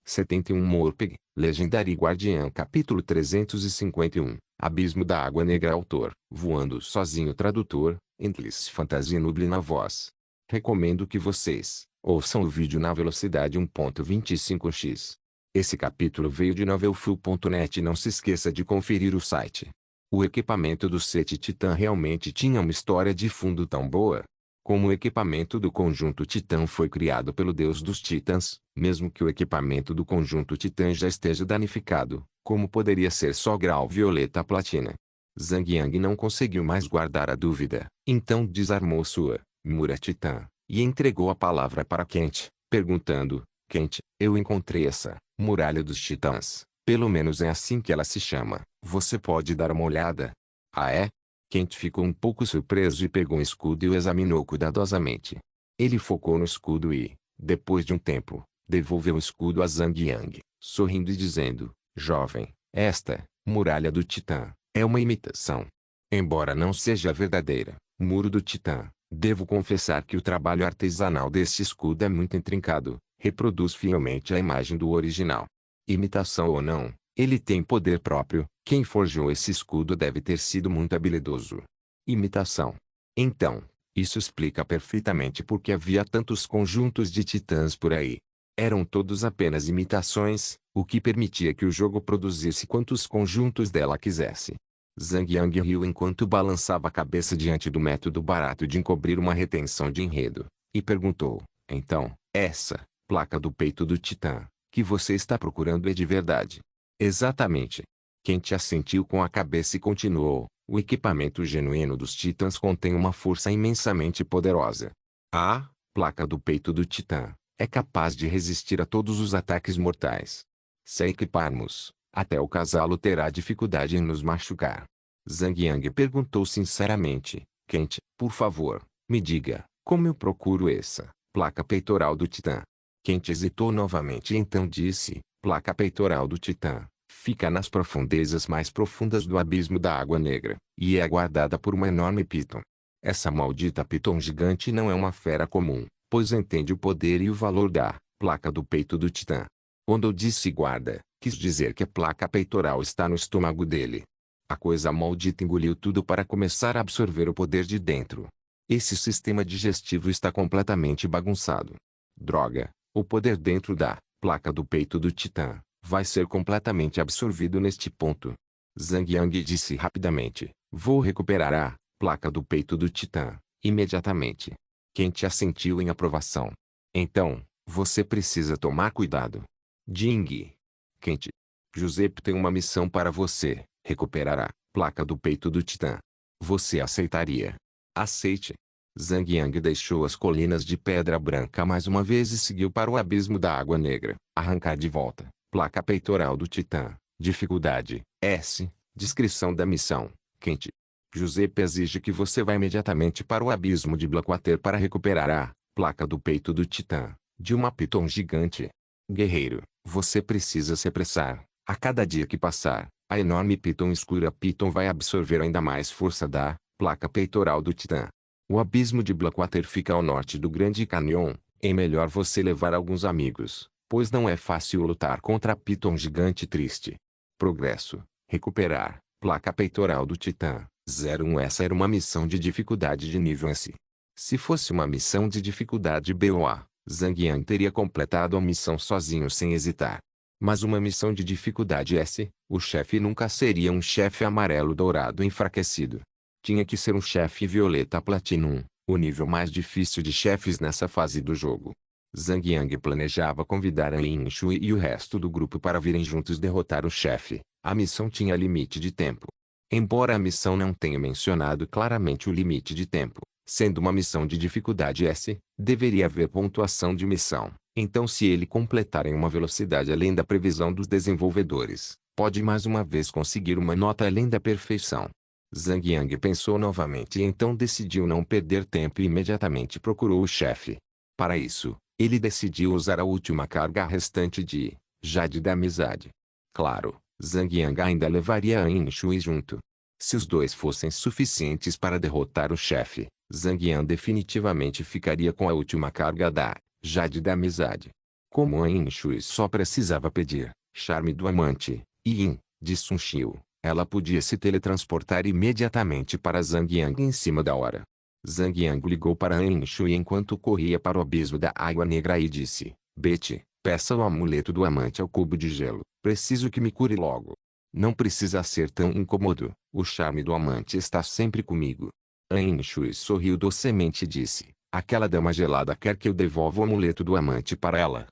71 Morpeg, Legendary Guardian capítulo 351, Abismo da Água Negra autor, Voando Sozinho tradutor, Endless Fantasy Nublina voz. Recomendo que vocês ouçam o vídeo na velocidade 1.25x. Esse capítulo veio de novelfull.net e não se esqueça de conferir o site. O equipamento do Set Titan realmente tinha uma história de fundo tão boa. Como o equipamento do conjunto Titã foi criado pelo Deus dos Titãs, mesmo que o equipamento do conjunto Titã já esteja danificado, como poderia ser só grau violeta platina? Zhang Yang não conseguiu mais guardar a dúvida, então desarmou sua Mura Titã, e entregou a palavra para Kent, perguntando, Kent, eu encontrei essa Muralha dos Titãs, pelo menos é assim que ela se chama, você pode dar uma olhada? Ah é? Kent ficou um pouco surpreso e pegou um escudo e o examinou cuidadosamente. Ele focou no escudo e, depois de um tempo, devolveu o escudo a Zhang Yang, sorrindo e dizendo, jovem, esta, Muralha do Titã, é uma imitação. Embora não seja verdadeira, Muro do Titã, devo confessar que o trabalho artesanal deste escudo é muito intrincado, reproduz fielmente a imagem do original. Imitação ou não, ele tem poder próprio, quem forjou esse escudo deve ter sido muito habilidoso. Imitação. Então, isso explica perfeitamente por que havia tantos conjuntos de titãs por aí. Eram todos apenas imitações, o que permitia que o jogo produzisse quantos conjuntos dela quisesse. Zhang Yang riu enquanto balançava a cabeça diante do método barato de encobrir uma retenção de enredo, e perguntou, então, essa placa do peito do titã que você está procurando é de verdade? Exatamente. Kent assentiu com a cabeça e continuou, o equipamento genuíno dos titãs contém uma força imensamente poderosa. A placa do peito do titã é capaz de resistir a todos os ataques mortais. Se a equiparmos, até o casalo terá dificuldade em nos machucar. Zhang Yang perguntou sinceramente, Kent, por favor, me diga, como eu procuro essa placa peitoral do titã? Kent hesitou novamente e então disse, placa peitoral do titã, fica nas profundezas mais profundas do abismo da Água Negra, e é guardada por uma enorme piton. Essa maldita piton gigante não é uma fera comum, pois entende o poder e o valor da placa do peito do titã. Quando eu disse guarda, quis dizer que a placa peitoral está no estômago dele. A coisa maldita engoliu tudo para começar a absorver o poder de dentro. Esse sistema digestivo está completamente bagunçado. Droga, o poder dentro da placa do peito do titã vai ser completamente absorvido neste ponto. Zhang Yang disse rapidamente, vou recuperar a placa do peito do titã, imediatamente. Kent assentiu em aprovação. Então, você precisa tomar cuidado. Ding. Kent. Giuseppe tem uma missão para você, recuperar a placa do peito do titã. Você aceitaria? Aceite. Zhang Yang deixou as colinas de pedra branca mais uma vez e seguiu para o abismo da Água Negra, arrancar de volta. Placa peitoral do titã, dificuldade, S, descrição da missão, Kent. Giuseppe exige que você vá imediatamente para o abismo de Blackwater para recuperar a placa do peito do titã, de uma piton gigante. Guerreiro, você precisa se apressar, a cada dia que passar, a enorme piton escura piton vai absorver ainda mais força da placa peitoral do titã. O abismo de Blackwater fica ao norte do Grande Canyon, é melhor você levar alguns amigos, pois não é fácil lutar contra a piton gigante triste. Progresso. Recuperar. Placa peitoral do Titã. 01 Essa era uma missão de dificuldade de nível S. Se fosse uma missão de dificuldade BOA, Zhang Yang teria completado a missão sozinho sem hesitar. Mas uma missão de dificuldade S, o chefe nunca seria um chefe amarelo dourado enfraquecido. Tinha que ser um chefe violeta platinum, o nível mais difícil de chefes nessa fase do jogo. Zhang Yang planejava convidar a Lin Shui e o resto do grupo para virem juntos derrotar o chefe. A missão tinha limite de tempo. Embora a missão não tenha mencionado claramente o limite de tempo, sendo uma missão de dificuldade S, deveria haver pontuação de missão. Então se ele completar em uma velocidade além da previsão dos desenvolvedores, pode mais uma vez conseguir uma nota além da perfeição. Zhang Yang pensou novamente e então decidiu não perder tempo e imediatamente procurou o chefe. Para isso, ele decidiu usar a última carga restante de Jade da Amizade. Claro, Zhang Yang ainda levaria a Yin Shui junto. Se os dois fossem suficientes para derrotar o chefe, Zhang Yang definitivamente ficaria com a última carga da Jade da Amizade. Como An Shui só precisava pedir charme do amante, Yin, de Sun Xiu, ela podia se teletransportar imediatamente para Zhang Yang em cima da hora. Zhang Yang ligou para An Shui enquanto corria para o abismo da Água Negra e disse: Betty, peça o amuleto do amante ao cubo de gelo. Preciso que me cure logo. Não precisa ser tão incômodo. O charme do amante está sempre comigo. An Shui sorriu docemente e disse: aquela dama gelada quer que eu devolva o amuleto do amante para ela.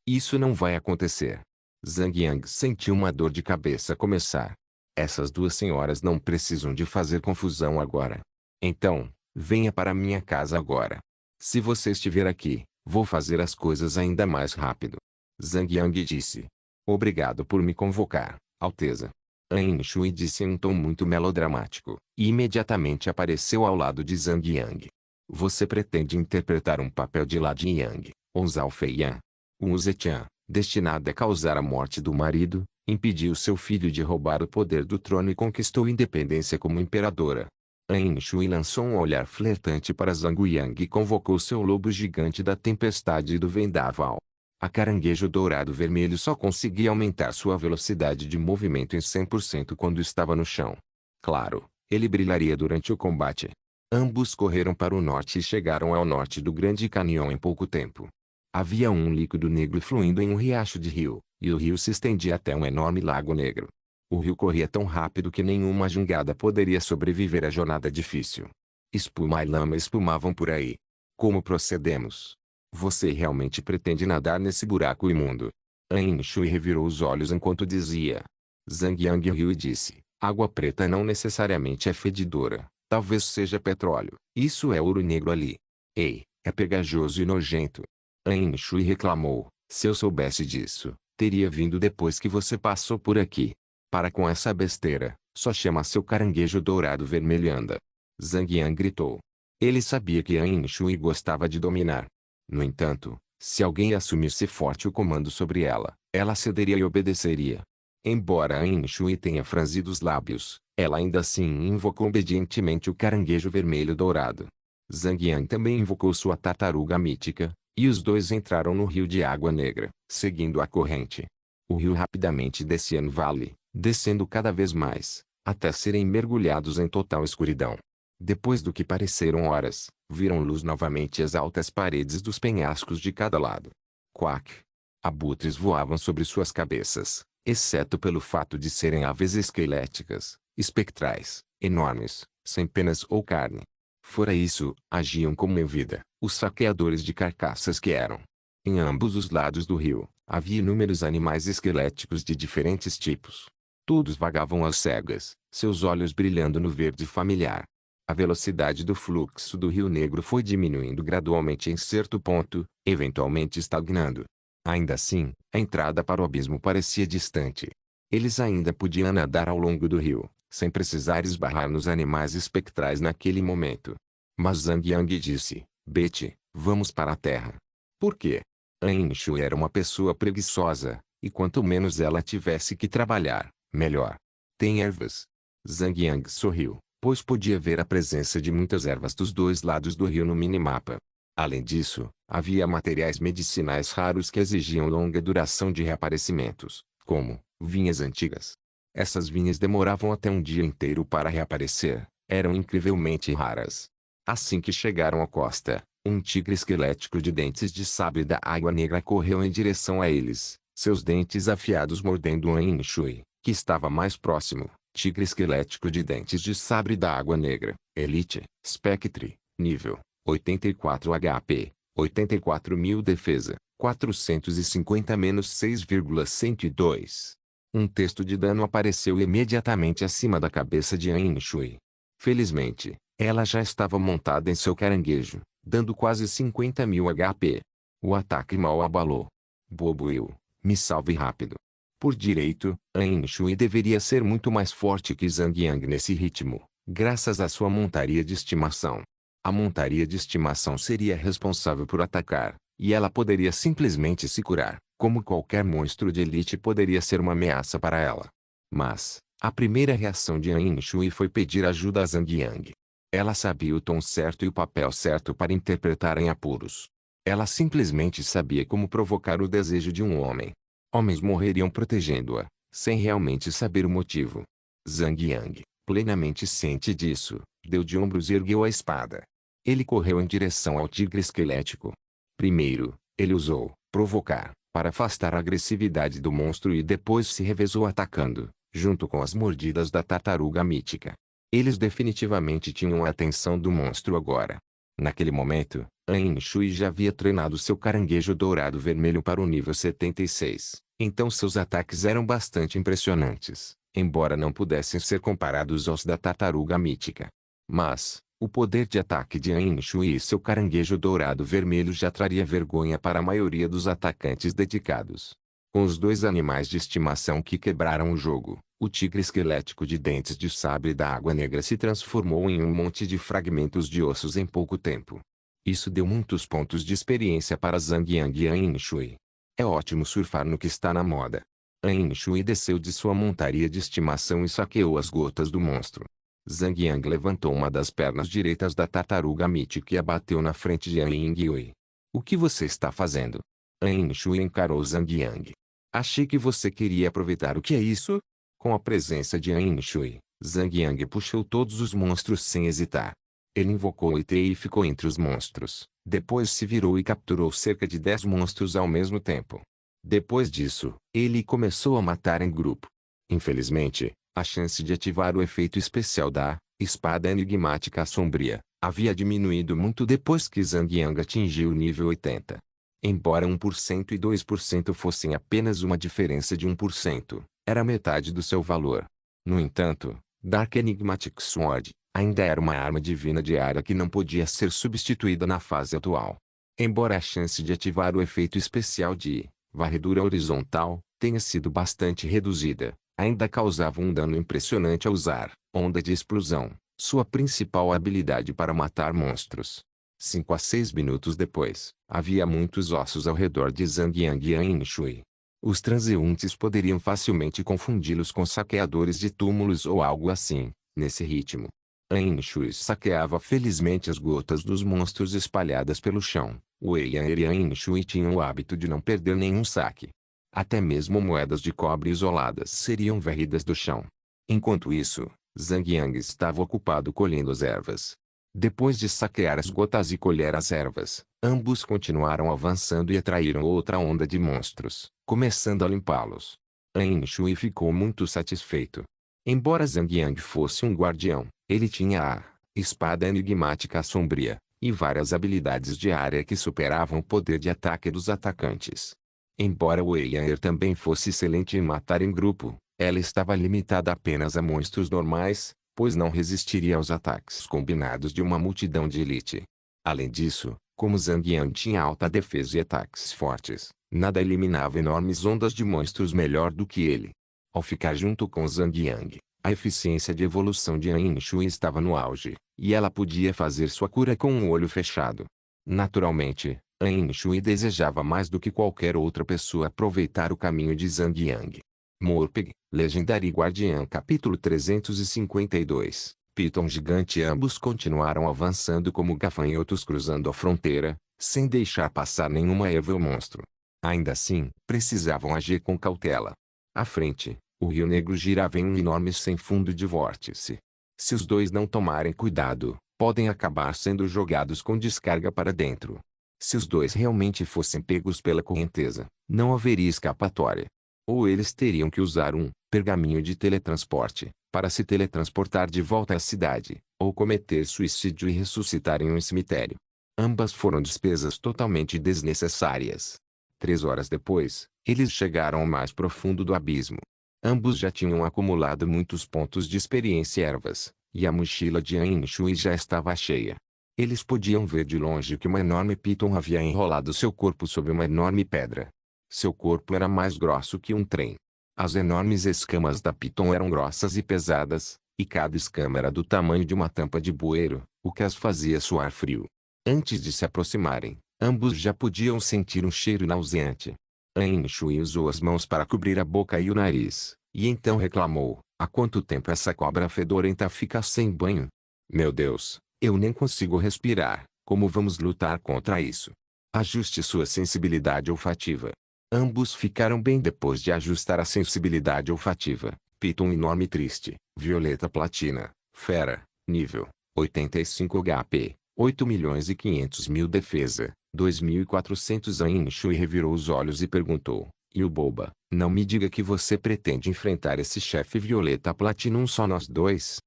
Isso não vai acontecer. Zhang Yang sentiu uma dor de cabeça começar. Essas duas senhoras não precisam de fazer confusão agora. Então, venha para minha casa agora. Se você estiver aqui, vou fazer as coisas ainda mais rápido. Zhang Yang disse. Obrigado por me convocar, Alteza. An Shui disse em um tom muito melodramático, e imediatamente apareceu ao lado de Zhang Yang. Você pretende interpretar um papel de Lady Yang, ou Zhao Feiyan? Um Zetian, destinado a causar a morte do marido, impediu seu filho de roubar o poder do trono e conquistou independência como imperadora. An Shui lançou um olhar flertante para Zhang Yang e convocou seu lobo gigante da tempestade e do vendaval. A caranguejo dourado vermelho só conseguia aumentar sua velocidade de movimento em 100% quando estava no chão. Claro, ele brilharia durante o combate. Ambos correram para o norte e chegaram ao norte do Grande Canyon em pouco tempo. Havia um líquido negro fluindo em um riacho de rio, e o rio se estendia até um enorme lago negro. O rio corria tão rápido que nenhuma jangada poderia sobreviver à jornada difícil. Espuma e lama espumavam por aí. Como procedemos? Você realmente pretende nadar nesse buraco imundo? An Shui revirou os olhos enquanto dizia. Zhang Yang riu e disse, água preta não necessariamente é fedidora, talvez seja petróleo. Isso é ouro negro ali. Ei, é pegajoso e nojento. An Shui reclamou, se eu soubesse disso, teria vindo depois que você passou por aqui. Para com essa besteira, só chama seu caranguejo dourado vermelho e anda. Zhang Yang gritou. Ele sabia que An Shui gostava de dominar. No entanto, se alguém assumisse forte o comando sobre ela, ela cederia e obedeceria. Embora An Shui tenha franzido os lábios, ela ainda assim invocou obedientemente o caranguejo vermelho dourado. Zhang Yang também invocou sua tartaruga mítica, e os dois entraram no rio de água negra, seguindo a corrente. O rio rapidamente descia no vale, descendo cada vez mais, até serem mergulhados em total escuridão. Depois do que pareceram horas, viram luz novamente as altas paredes dos penhascos de cada lado. Quack! Abutres voavam sobre suas cabeças, exceto pelo fato de serem aves esqueléticas, espectrais, enormes, sem penas ou carne. Fora isso, agiam como em vida, os saqueadores de carcaças que eram. Em ambos os lados do rio, havia inúmeros animais esqueléticos de diferentes tipos. Todos vagavam às cegas, seus olhos brilhando no verde familiar. A velocidade do fluxo do Rio Negro foi diminuindo gradualmente em certo ponto, eventualmente estagnando. Ainda assim, a entrada para o abismo parecia distante. Eles ainda podiam nadar ao longo do rio, sem precisar esbarrar nos animais espectrais naquele momento. Mas Zhang Yang disse, Betty, vamos para a terra. Por quê? An Shui era uma pessoa preguiçosa, e quanto menos ela tivesse que trabalhar, melhor. Tem ervas? Zhang Yang sorriu, pois podia ver a presença de muitas ervas dos dois lados do rio no minimapa. Além disso, havia materiais medicinais raros que exigiam longa duração de reaparecimentos, como vinhas antigas. Essas vinhas demoravam até um dia inteiro para reaparecer, eram incrivelmente raras. Assim que chegaram à costa, um tigre esquelético de dentes de sabre da Água Negra correu em direção a eles, seus dentes afiados mordendo An Shui, que estava mais próximo. Tigre esquelético de dentes de sabre da Água Negra, Elite, Spectre, nível 84 HP, 84.000 defesa, 450-6,102. Um texto de dano apareceu imediatamente acima da cabeça de An Shui. Felizmente, ela já estava montada em seu caranguejo, dando quase 50.000 HP. O ataque mal abalou. Bobo eu, me salve rápido. Por direito, An Shui deveria ser muito mais forte que Zhang Yang nesse ritmo, graças à sua montaria de estimação. A montaria de estimação seria responsável por atacar, e ela poderia simplesmente se curar, como qualquer monstro de elite poderia ser uma ameaça para ela. Mas, a primeira reação de An Shui foi pedir ajuda a Zhang Yang. Ela sabia o tom certo e o papel certo para interpretar em apuros. Ela simplesmente sabia como provocar o desejo de um homem. Homens morreriam protegendo-a, sem realmente saber o motivo. Zhang Yang, plenamente ciente disso, deu de ombros e ergueu a espada. Ele correu em direção ao tigre esquelético. Primeiro, ele usou provocar para afastar a agressividade do monstro e depois se revezou atacando, junto com as mordidas da tartaruga mítica. Eles definitivamente tinham a atenção do monstro agora. Naquele momento, An Shui já havia treinado seu caranguejo dourado vermelho para o nível 76, então seus ataques eram bastante impressionantes, embora não pudessem ser comparados aos da tartaruga mítica. Mas, o poder de ataque de An Shui e seu caranguejo dourado vermelho já traria vergonha para a maioria dos atacantes dedicados. Com os dois animais de estimação que quebraram o jogo, o tigre esquelético de dentes de sabre da Água Negra se transformou em um monte de fragmentos de ossos em pouco tempo. Isso deu muitos pontos de experiência para Zhang Yang e An Shui. É ótimo surfar no que está na moda. An Shui desceu de sua montaria de estimação e saqueou as gotas do monstro. Zhang Yang levantou uma das pernas direitas da tartaruga mítica e a bateu na frente de An Yinghui. O que você está fazendo? An Shui encarou Zhang Yang. Achei que você queria aproveitar o que é isso? Com a presença de An Shui, Zhang Yang puxou todos os monstros sem hesitar. Ele invocou o Ite e ficou entre os monstros. Depois se virou e capturou cerca de 10 monstros ao mesmo tempo. Depois disso, ele começou a matar em grupo. Infelizmente, a chance de ativar o efeito especial da espada enigmática sombria havia diminuído muito depois que Zhang Yang atingiu o nível 80. Embora 1% e 2% fossem apenas uma diferença de 1%, era metade do seu valor. No entanto, Dark Enigmatic Sword ainda era uma arma divina diária que não podia ser substituída na fase atual. Embora a chance de ativar o efeito especial de varredura horizontal tenha sido bastante reduzida, ainda causava um dano impressionante ao usar onda de explosão, sua principal habilidade para matar monstros. 5 a 6 minutos depois, havia muitos ossos ao redor de Zhang Yang e An Shui. Os transeuntes poderiam facilmente confundi-los com saqueadores de túmulos ou algo assim, nesse ritmo. An Shui saqueava felizmente as gotas dos monstros espalhadas pelo chão. Wei Yan e An Shui tinham o hábito de não perder nenhum saque. Até mesmo moedas de cobre isoladas seriam varridas do chão. Enquanto isso, Zhang Yang estava ocupado colhendo as ervas. Depois de saquear as gotas e colher as ervas, ambos continuaram avançando e atraíram outra onda de monstros, começando a limpá-los. An Shui ficou muito satisfeito. Embora Zhang Yang fosse um guardião, ele tinha a espada enigmática sombria e várias habilidades de área que superavam o poder de ataque dos atacantes. Embora Wei Yan também fosse excelente em matar em grupo, ela estava limitada apenas a monstros normais, pois não resistiria aos ataques combinados de uma multidão de elite. Além disso, como Zhang Yang tinha alta defesa e ataques fortes, nada eliminava enormes ondas de monstros melhor do que ele. Ao ficar junto com Zhang Yang, a eficiência de evolução de An Shui estava no auge, e ela podia fazer sua cura com um olho fechado. Naturalmente, An Shui desejava mais do que qualquer outra pessoa aproveitar o caminho de Zhang Yang. Morpeg, Legendary Guardian Capítulo 352 Piton Gigante. Ambos continuaram avançando como gafanhotos cruzando a fronteira, sem deixar passar nenhuma erva ou monstro. Ainda assim, precisavam agir com cautela. À frente, o Rio Negro girava em um enorme sem fundo de vórtice. Se os dois não tomarem cuidado, podem acabar sendo jogados com descarga para dentro. Se os dois realmente fossem pegos pela correnteza, não haveria escapatória. Ou eles teriam que usar um pergaminho de teletransporte para se teletransportar de volta à cidade, ou cometer suicídio e ressuscitar em um cemitério. Ambas foram despesas totalmente desnecessárias. 3 horas depois, eles chegaram ao mais profundo do abismo. Ambos já tinham acumulado muitos pontos de experiência e ervas, e a mochila de An Shui já estava cheia. Eles podiam ver de longe que uma enorme piton havia enrolado seu corpo sob uma enorme pedra. Seu corpo era mais grosso que um trem. As enormes escamas da piton eram grossas e pesadas, e cada escama era do tamanho de uma tampa de bueiro, o que as fazia suar frio. Antes de se aproximarem, ambos já podiam sentir um cheiro nauseante. An Shui usou as mãos para cobrir a boca e o nariz, e então reclamou: há quanto tempo essa cobra fedorenta fica sem banho? Meu Deus, eu nem consigo respirar, como vamos lutar contra isso? Ajuste sua sensibilidade olfativa. Ambos ficaram bem depois de ajustar a sensibilidade olfativa. Piton enorme triste, violeta platina, fera, nível, 85 HP, 8.500.000 defesa, 2.400. Ain Shui revirou os olhos e perguntou, e o boba, não me diga que você pretende enfrentar esse chefe violeta platinum só nós dois?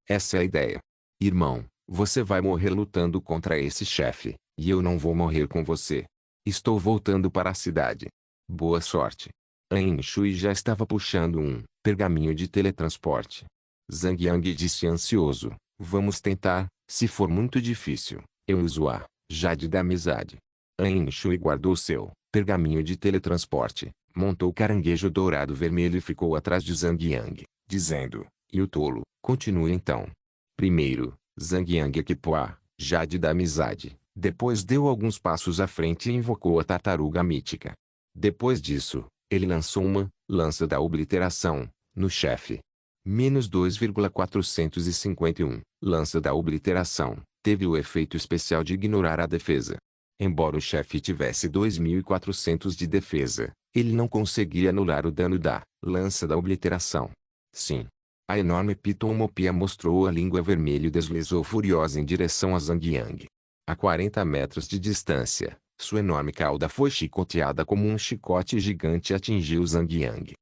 Essa é a ideia. Irmão, você vai morrer lutando contra esse chefe, e eu não vou morrer com você. Estou voltando para a cidade. Boa sorte. Ain Shui já estava puxando um pergaminho de teletransporte. Zhang Yang disse ansioso, vamos tentar, se for muito difícil, eu uso a Jade da amizade. Ain Shui guardou seu pergaminho de teletransporte, montou o caranguejo dourado vermelho e ficou atrás de Zhang Yang, dizendo, e o tolo, continue então. Primeiro, Zhang Yang equipou a Jade da amizade, depois deu alguns passos à frente e invocou a tartaruga mítica. Depois disso, ele lançou uma lança da obliteração no chefe. -2,451, lança da obliteração, teve o efeito especial de ignorar a defesa. Embora o chefe tivesse 2.400 de defesa, ele não conseguia anular o dano da lança da obliteração. Sim. A enorme pitomopia mostrou a língua vermelha e deslizou furiosa em direção a Zhang Yang. A 40 metros de distância, sua enorme cauda foi chicoteada como um chicote gigante e atingiu Zhang Yang.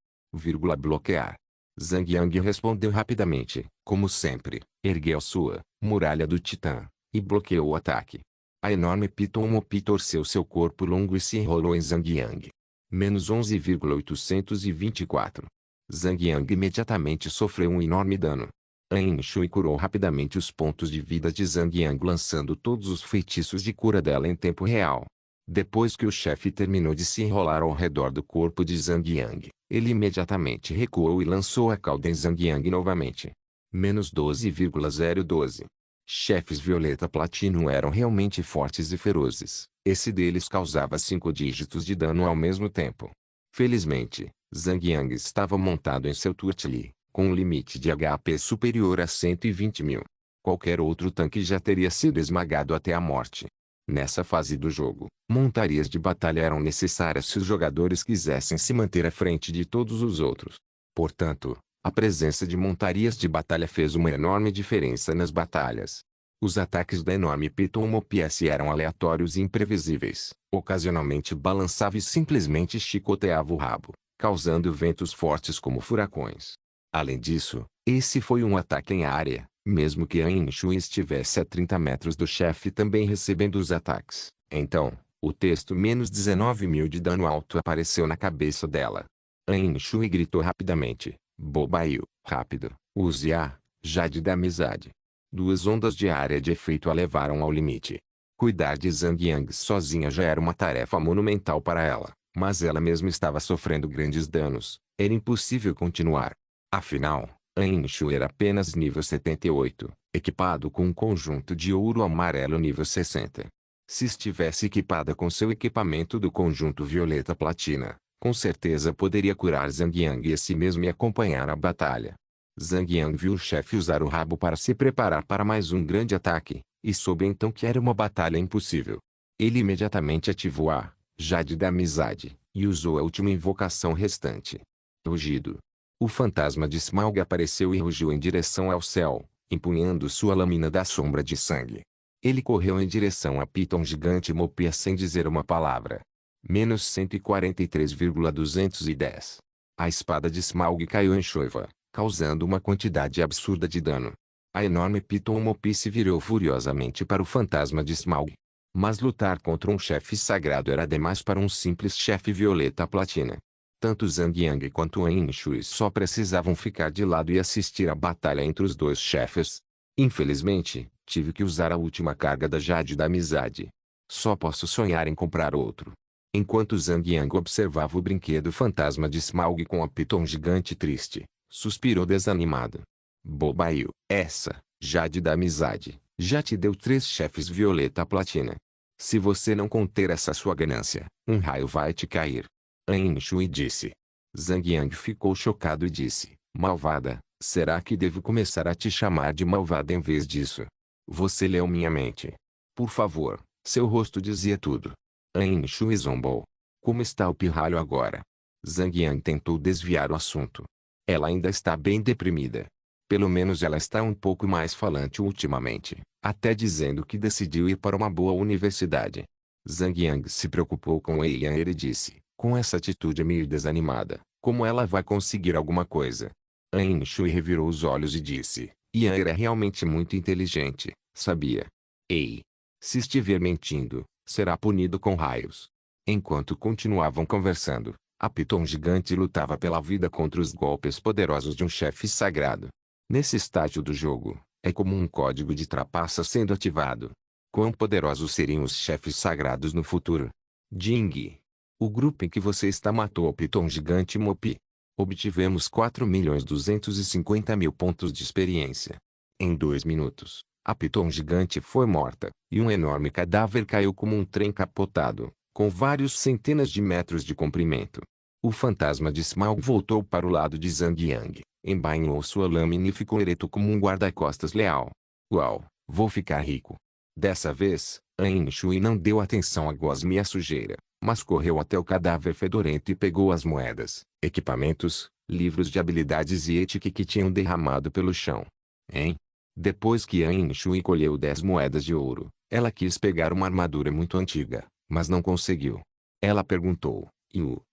Bloquear. Zhang Yang respondeu rapidamente, como sempre, ergueu sua muralha do titã e bloqueou o ataque. A enorme Pitomopi torceu seu corpo longo e se enrolou em Zhang Yang. -11,824. Zhang Yang imediatamente sofreu um enorme dano. Ain Shui curou rapidamente os pontos de vida de Zhang Yang lançando todos os feitiços de cura dela em tempo real. Depois que o chefe terminou de se enrolar ao redor do corpo de Zhang Yang, ele imediatamente recuou e lançou a cauda em Zhang Yang novamente. -12,012. Chefes Violeta Platinum eram realmente fortes e ferozes. Esse deles causava 5 dígitos de dano ao mesmo tempo. Felizmente, Zhang Yang estava montado em seu Turtle, com um limite de HP superior a 120.000. Qualquer outro tanque já teria sido esmagado até a morte. Nessa fase do jogo, montarias de batalha eram necessárias se os jogadores quisessem se manter à frente de todos os outros. Portanto, a presença de montarias de batalha fez uma enorme diferença nas batalhas. Os ataques da enorme Pitomopia eram aleatórios e imprevisíveis. Ocasionalmente balançava e simplesmente chicoteava o rabo, causando ventos fortes como furacões. Além disso, esse foi um ataque em área, mesmo que Ain Shui estivesse a 30 metros do chefe também recebendo os ataques. Então, o texto -19.000 de dano alto apareceu na cabeça dela. Ain Shui gritou rapidamente, Bobaio, rápido, use a Jade da amizade. 2 ondas de área de efeito a levaram ao limite. Cuidar de Zhang Yang sozinha já era uma tarefa monumental para ela, mas ela mesma estava sofrendo grandes danos, era impossível continuar. Afinal, Ain Shui era apenas nível 78, equipado com um conjunto de ouro amarelo nível 60. Se estivesse equipada com seu equipamento do conjunto violeta platina, com certeza poderia curar Zhang Yang e si mesmo e acompanhar a batalha. Zhang Yang viu o chefe usar o rabo para se preparar para mais um grande ataque, e soube então que era uma batalha impossível. Ele imediatamente ativou a Jade da amizade, e usou a última invocação restante. Rugido. O fantasma de Smaug apareceu e rugiu em direção ao céu, empunhando sua lâmina da sombra de sangue. Ele correu em direção a Piton gigante Mopia sem dizer uma palavra. -143,210. A espada de Smaug caiu em chuva, causando uma quantidade absurda de dano. A enorme Piton Mopi se virou furiosamente para o fantasma de Smaug. Mas lutar contra um chefe sagrado era demais para um simples chefe violeta platina. Tanto Zhang Yang quanto Ain Shui só precisavam ficar de lado e assistir à batalha entre os dois chefes. Infelizmente, tive que usar a última carga da Jade da amizade. Só posso sonhar em comprar outro. Enquanto Zhang Yang observava o brinquedo fantasma de Smaug com a Piton gigante triste, suspirou desanimado. Bobaio, essa Jade da amizade já te deu 3 chefes violeta platina. Se você não conter essa sua ganância, um raio vai te cair. Ain Shui disse. Zhang Yang ficou chocado e disse, malvada, será que devo começar a te chamar de malvada em vez disso? Você leu minha mente. Por favor, Seu rosto dizia tudo. Ain Shui zombou. Como está o pirralho agora? Zhang Yang tentou desviar o assunto. Ela ainda está bem deprimida. Pelo menos ela está um pouco mais falante ultimamente, até dizendo que decidiu ir para uma boa universidade. Zhang Yang se preocupou com Wei Yan e disse, com essa atitude meio desanimada, como ela vai conseguir alguma coisa? Ain Shui revirou os olhos e disse, Yan é realmente muito inteligente, sabia? Ei! Se estiver mentindo, será punido com raios. Enquanto continuavam conversando, a Piton gigante lutava pela vida contra os golpes poderosos de um chefe sagrado. Nesse estágio do jogo, é como um código de trapaça sendo ativado. Quão poderosos seriam os chefes sagrados no futuro? Jing. O grupo em que você está matou o Piton gigante Mopi. Obtivemos 4.250.000 pontos de experiência. Em 2 minutos, a Piton gigante foi morta, e um enorme cadáver caiu como um trem capotado, com vários centenas de metros de comprimento. O fantasma de Smaug voltou para o lado de Zhang Yang, embainhou sua lâmina e ficou ereto como um guarda-costas leal. Uau, vou ficar rico. Dessa vez, Ain Shui não deu atenção à gosma e à sujeira, mas correu até o cadáver fedorento e pegou as moedas, equipamentos, livros de habilidades e ética que tinham derramado pelo chão. Hein? Depois que Ain Shui colheu 10 moedas de ouro, ela quis pegar uma armadura muito antiga, mas não conseguiu. Ela perguntou,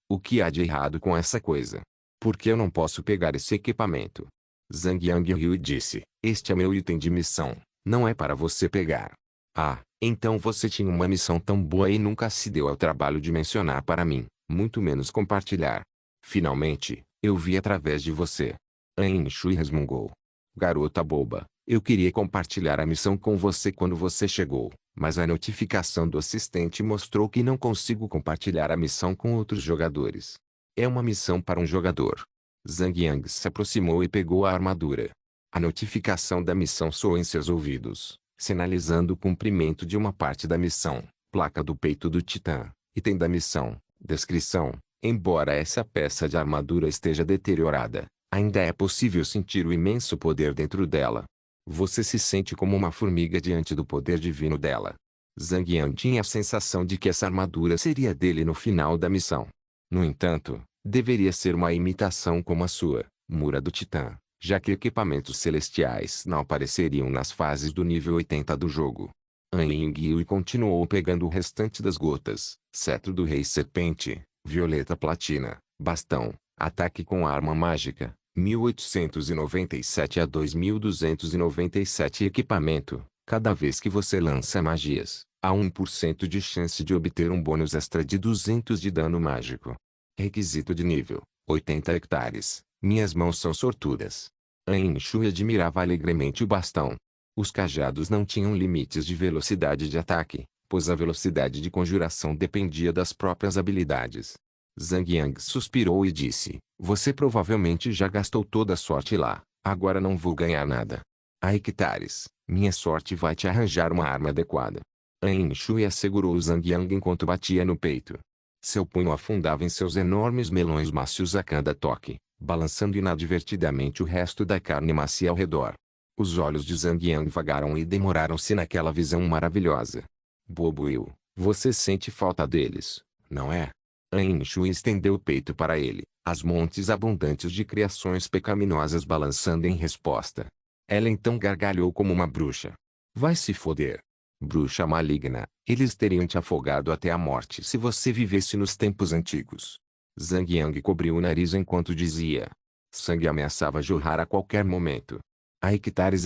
o que há de errado com essa coisa? Por que eu não posso pegar esse equipamento? Zhang Yang riu e disse, este é meu item de missão, não é para você pegar. Ah, então você tinha uma missão tão boa e nunca se deu ao trabalho de mencionar para mim, muito menos compartilhar. Finalmente, eu vi através de você. Ain Shui resmungou. Garota boba, eu queria compartilhar a missão com você quando você chegou, mas a notificação do assistente mostrou que não consigo compartilhar a missão com outros jogadores. É uma missão para um jogador. Zhang Yang se aproximou e pegou a armadura. A notificação da missão soou em seus ouvidos, sinalizando o cumprimento de uma parte da missão, placa do peito do Titã, item da missão, descrição. Embora essa peça de armadura esteja deteriorada, ainda é possível sentir o imenso poder dentro dela. Você se sente como uma formiga diante do poder divino dela. Zhang Yang tinha a sensação de que essa armadura seria dele no final da missão. No entanto, deveria ser uma imitação como a sua, Mura do Titã, já que equipamentos celestiais não apareceriam nas fases do nível 80 do jogo. Ain Yue continuou pegando o restante das gotas, cetro do Rei Serpente, violeta platina, bastão, ataque com arma mágica, 1897 a 2297 equipamento. Cada vez que você lança magias, há 1% de chance de obter um bônus extra de 200 de dano mágico. Requisito de nível, 80 hectares. Minhas mãos são sortudas. Ain Shui admirava alegremente o bastão. Os cajados não tinham limites de velocidade de ataque, pois a velocidade de conjuração dependia das próprias habilidades. Zhang Yang suspirou e disse, você provavelmente já gastou toda a sorte lá, agora não vou ganhar nada. A hectares, minha sorte vai te arranjar uma arma adequada. Ain Shui assegurou Zhang Yang enquanto batia no peito. Seu punho afundava em seus enormes melões mácios a cada toque, balançando inadvertidamente o resto da carne macia ao redor. Os olhos de Zhang Yang vagaram e demoraram-se naquela visão maravilhosa. Bobo Will, você sente falta deles, não é? Ain Shui estendeu o peito para ele, as montes abundantes de criações pecaminosas balançando em resposta. Ela então gargalhou como uma bruxa. Vai se foder. Bruxa maligna, eles teriam te afogado até a morte se você vivesse nos tempos antigos. Zhang Yang cobriu o nariz enquanto dizia. Sangue ameaçava jorrar a qualquer momento. A hectares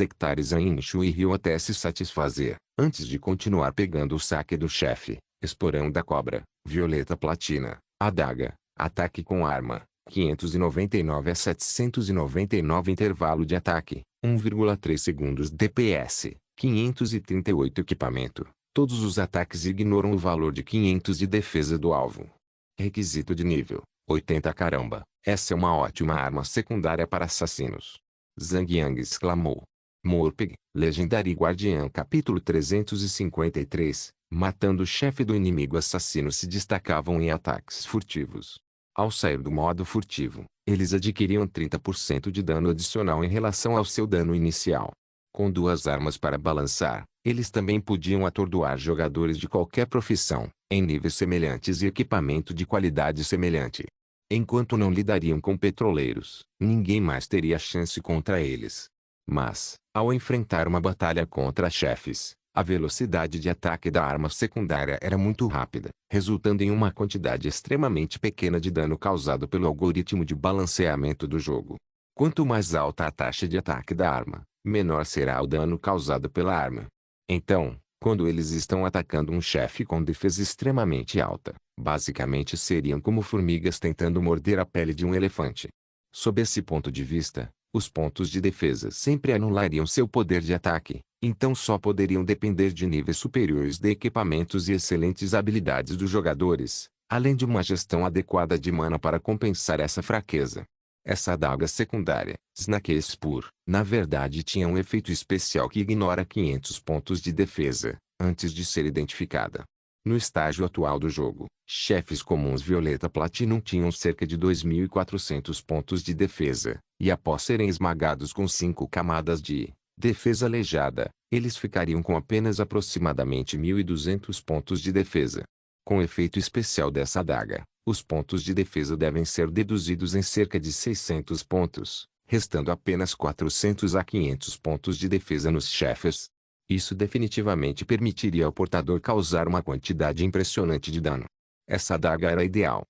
Ain Shui riu até se satisfazer, antes de continuar pegando o saque do chefe, esporão da cobra, violeta platina, adaga, ataque com arma, 599 a 799 intervalo de ataque, 1,3 segundos DPS, 538 equipamento. Todos os ataques ignoram o valor de 500 de defesa do alvo. Requisito de nível, 80 caramba, essa é uma ótima arma secundária para assassinos. Zhang Yang exclamou. Morpeg, Legendário Guardiã capítulo 353, matando o chefe do inimigo assassino se destacavam em ataques furtivos. Ao sair do modo furtivo, eles adquiriam 30% de dano adicional em relação ao seu dano inicial. Com duas armas para balançar, Eles também podiam atordoar jogadores de qualquer profissão, em níveis semelhantes e equipamento de qualidade semelhante. Enquanto não lidariam com petroleiros, ninguém mais teria chance contra eles. Mas, ao enfrentar uma batalha contra chefes, a velocidade de ataque da arma secundária era muito rápida, resultando em uma quantidade extremamente pequena de dano causado pelo algoritmo de balanceamento do jogo. Quanto mais alta a taxa de ataque da arma, menor será o dano causado pela arma. Então, quando eles estão atacando um chefe com defesa extremamente alta, basicamente seriam como formigas tentando morder a pele de um elefante. Sob esse ponto de vista, os pontos de defesa sempre anulariam seu poder de ataque, então só poderiam depender de níveis superiores de equipamentos e excelentes habilidades dos jogadores, além de uma gestão adequada de mana para compensar essa fraqueza. Essa adaga secundária, Snakespur, na verdade tinha um efeito especial que ignora 500 pontos de defesa, antes de ser identificada. No estágio atual do jogo, chefes comuns Violeta Platinum tinham cerca de 2.400 pontos de defesa, e após serem esmagados com 5 camadas de defesa aleijada, eles ficariam com apenas aproximadamente 1.200 pontos de defesa. Com o efeito especial dessa adaga, os pontos de defesa devem ser deduzidos em cerca de 600 pontos, restando apenas 400 a 500 pontos de defesa nos chefes. Isso definitivamente permitiria ao portador causar uma quantidade impressionante de dano. Essa adaga era ideal.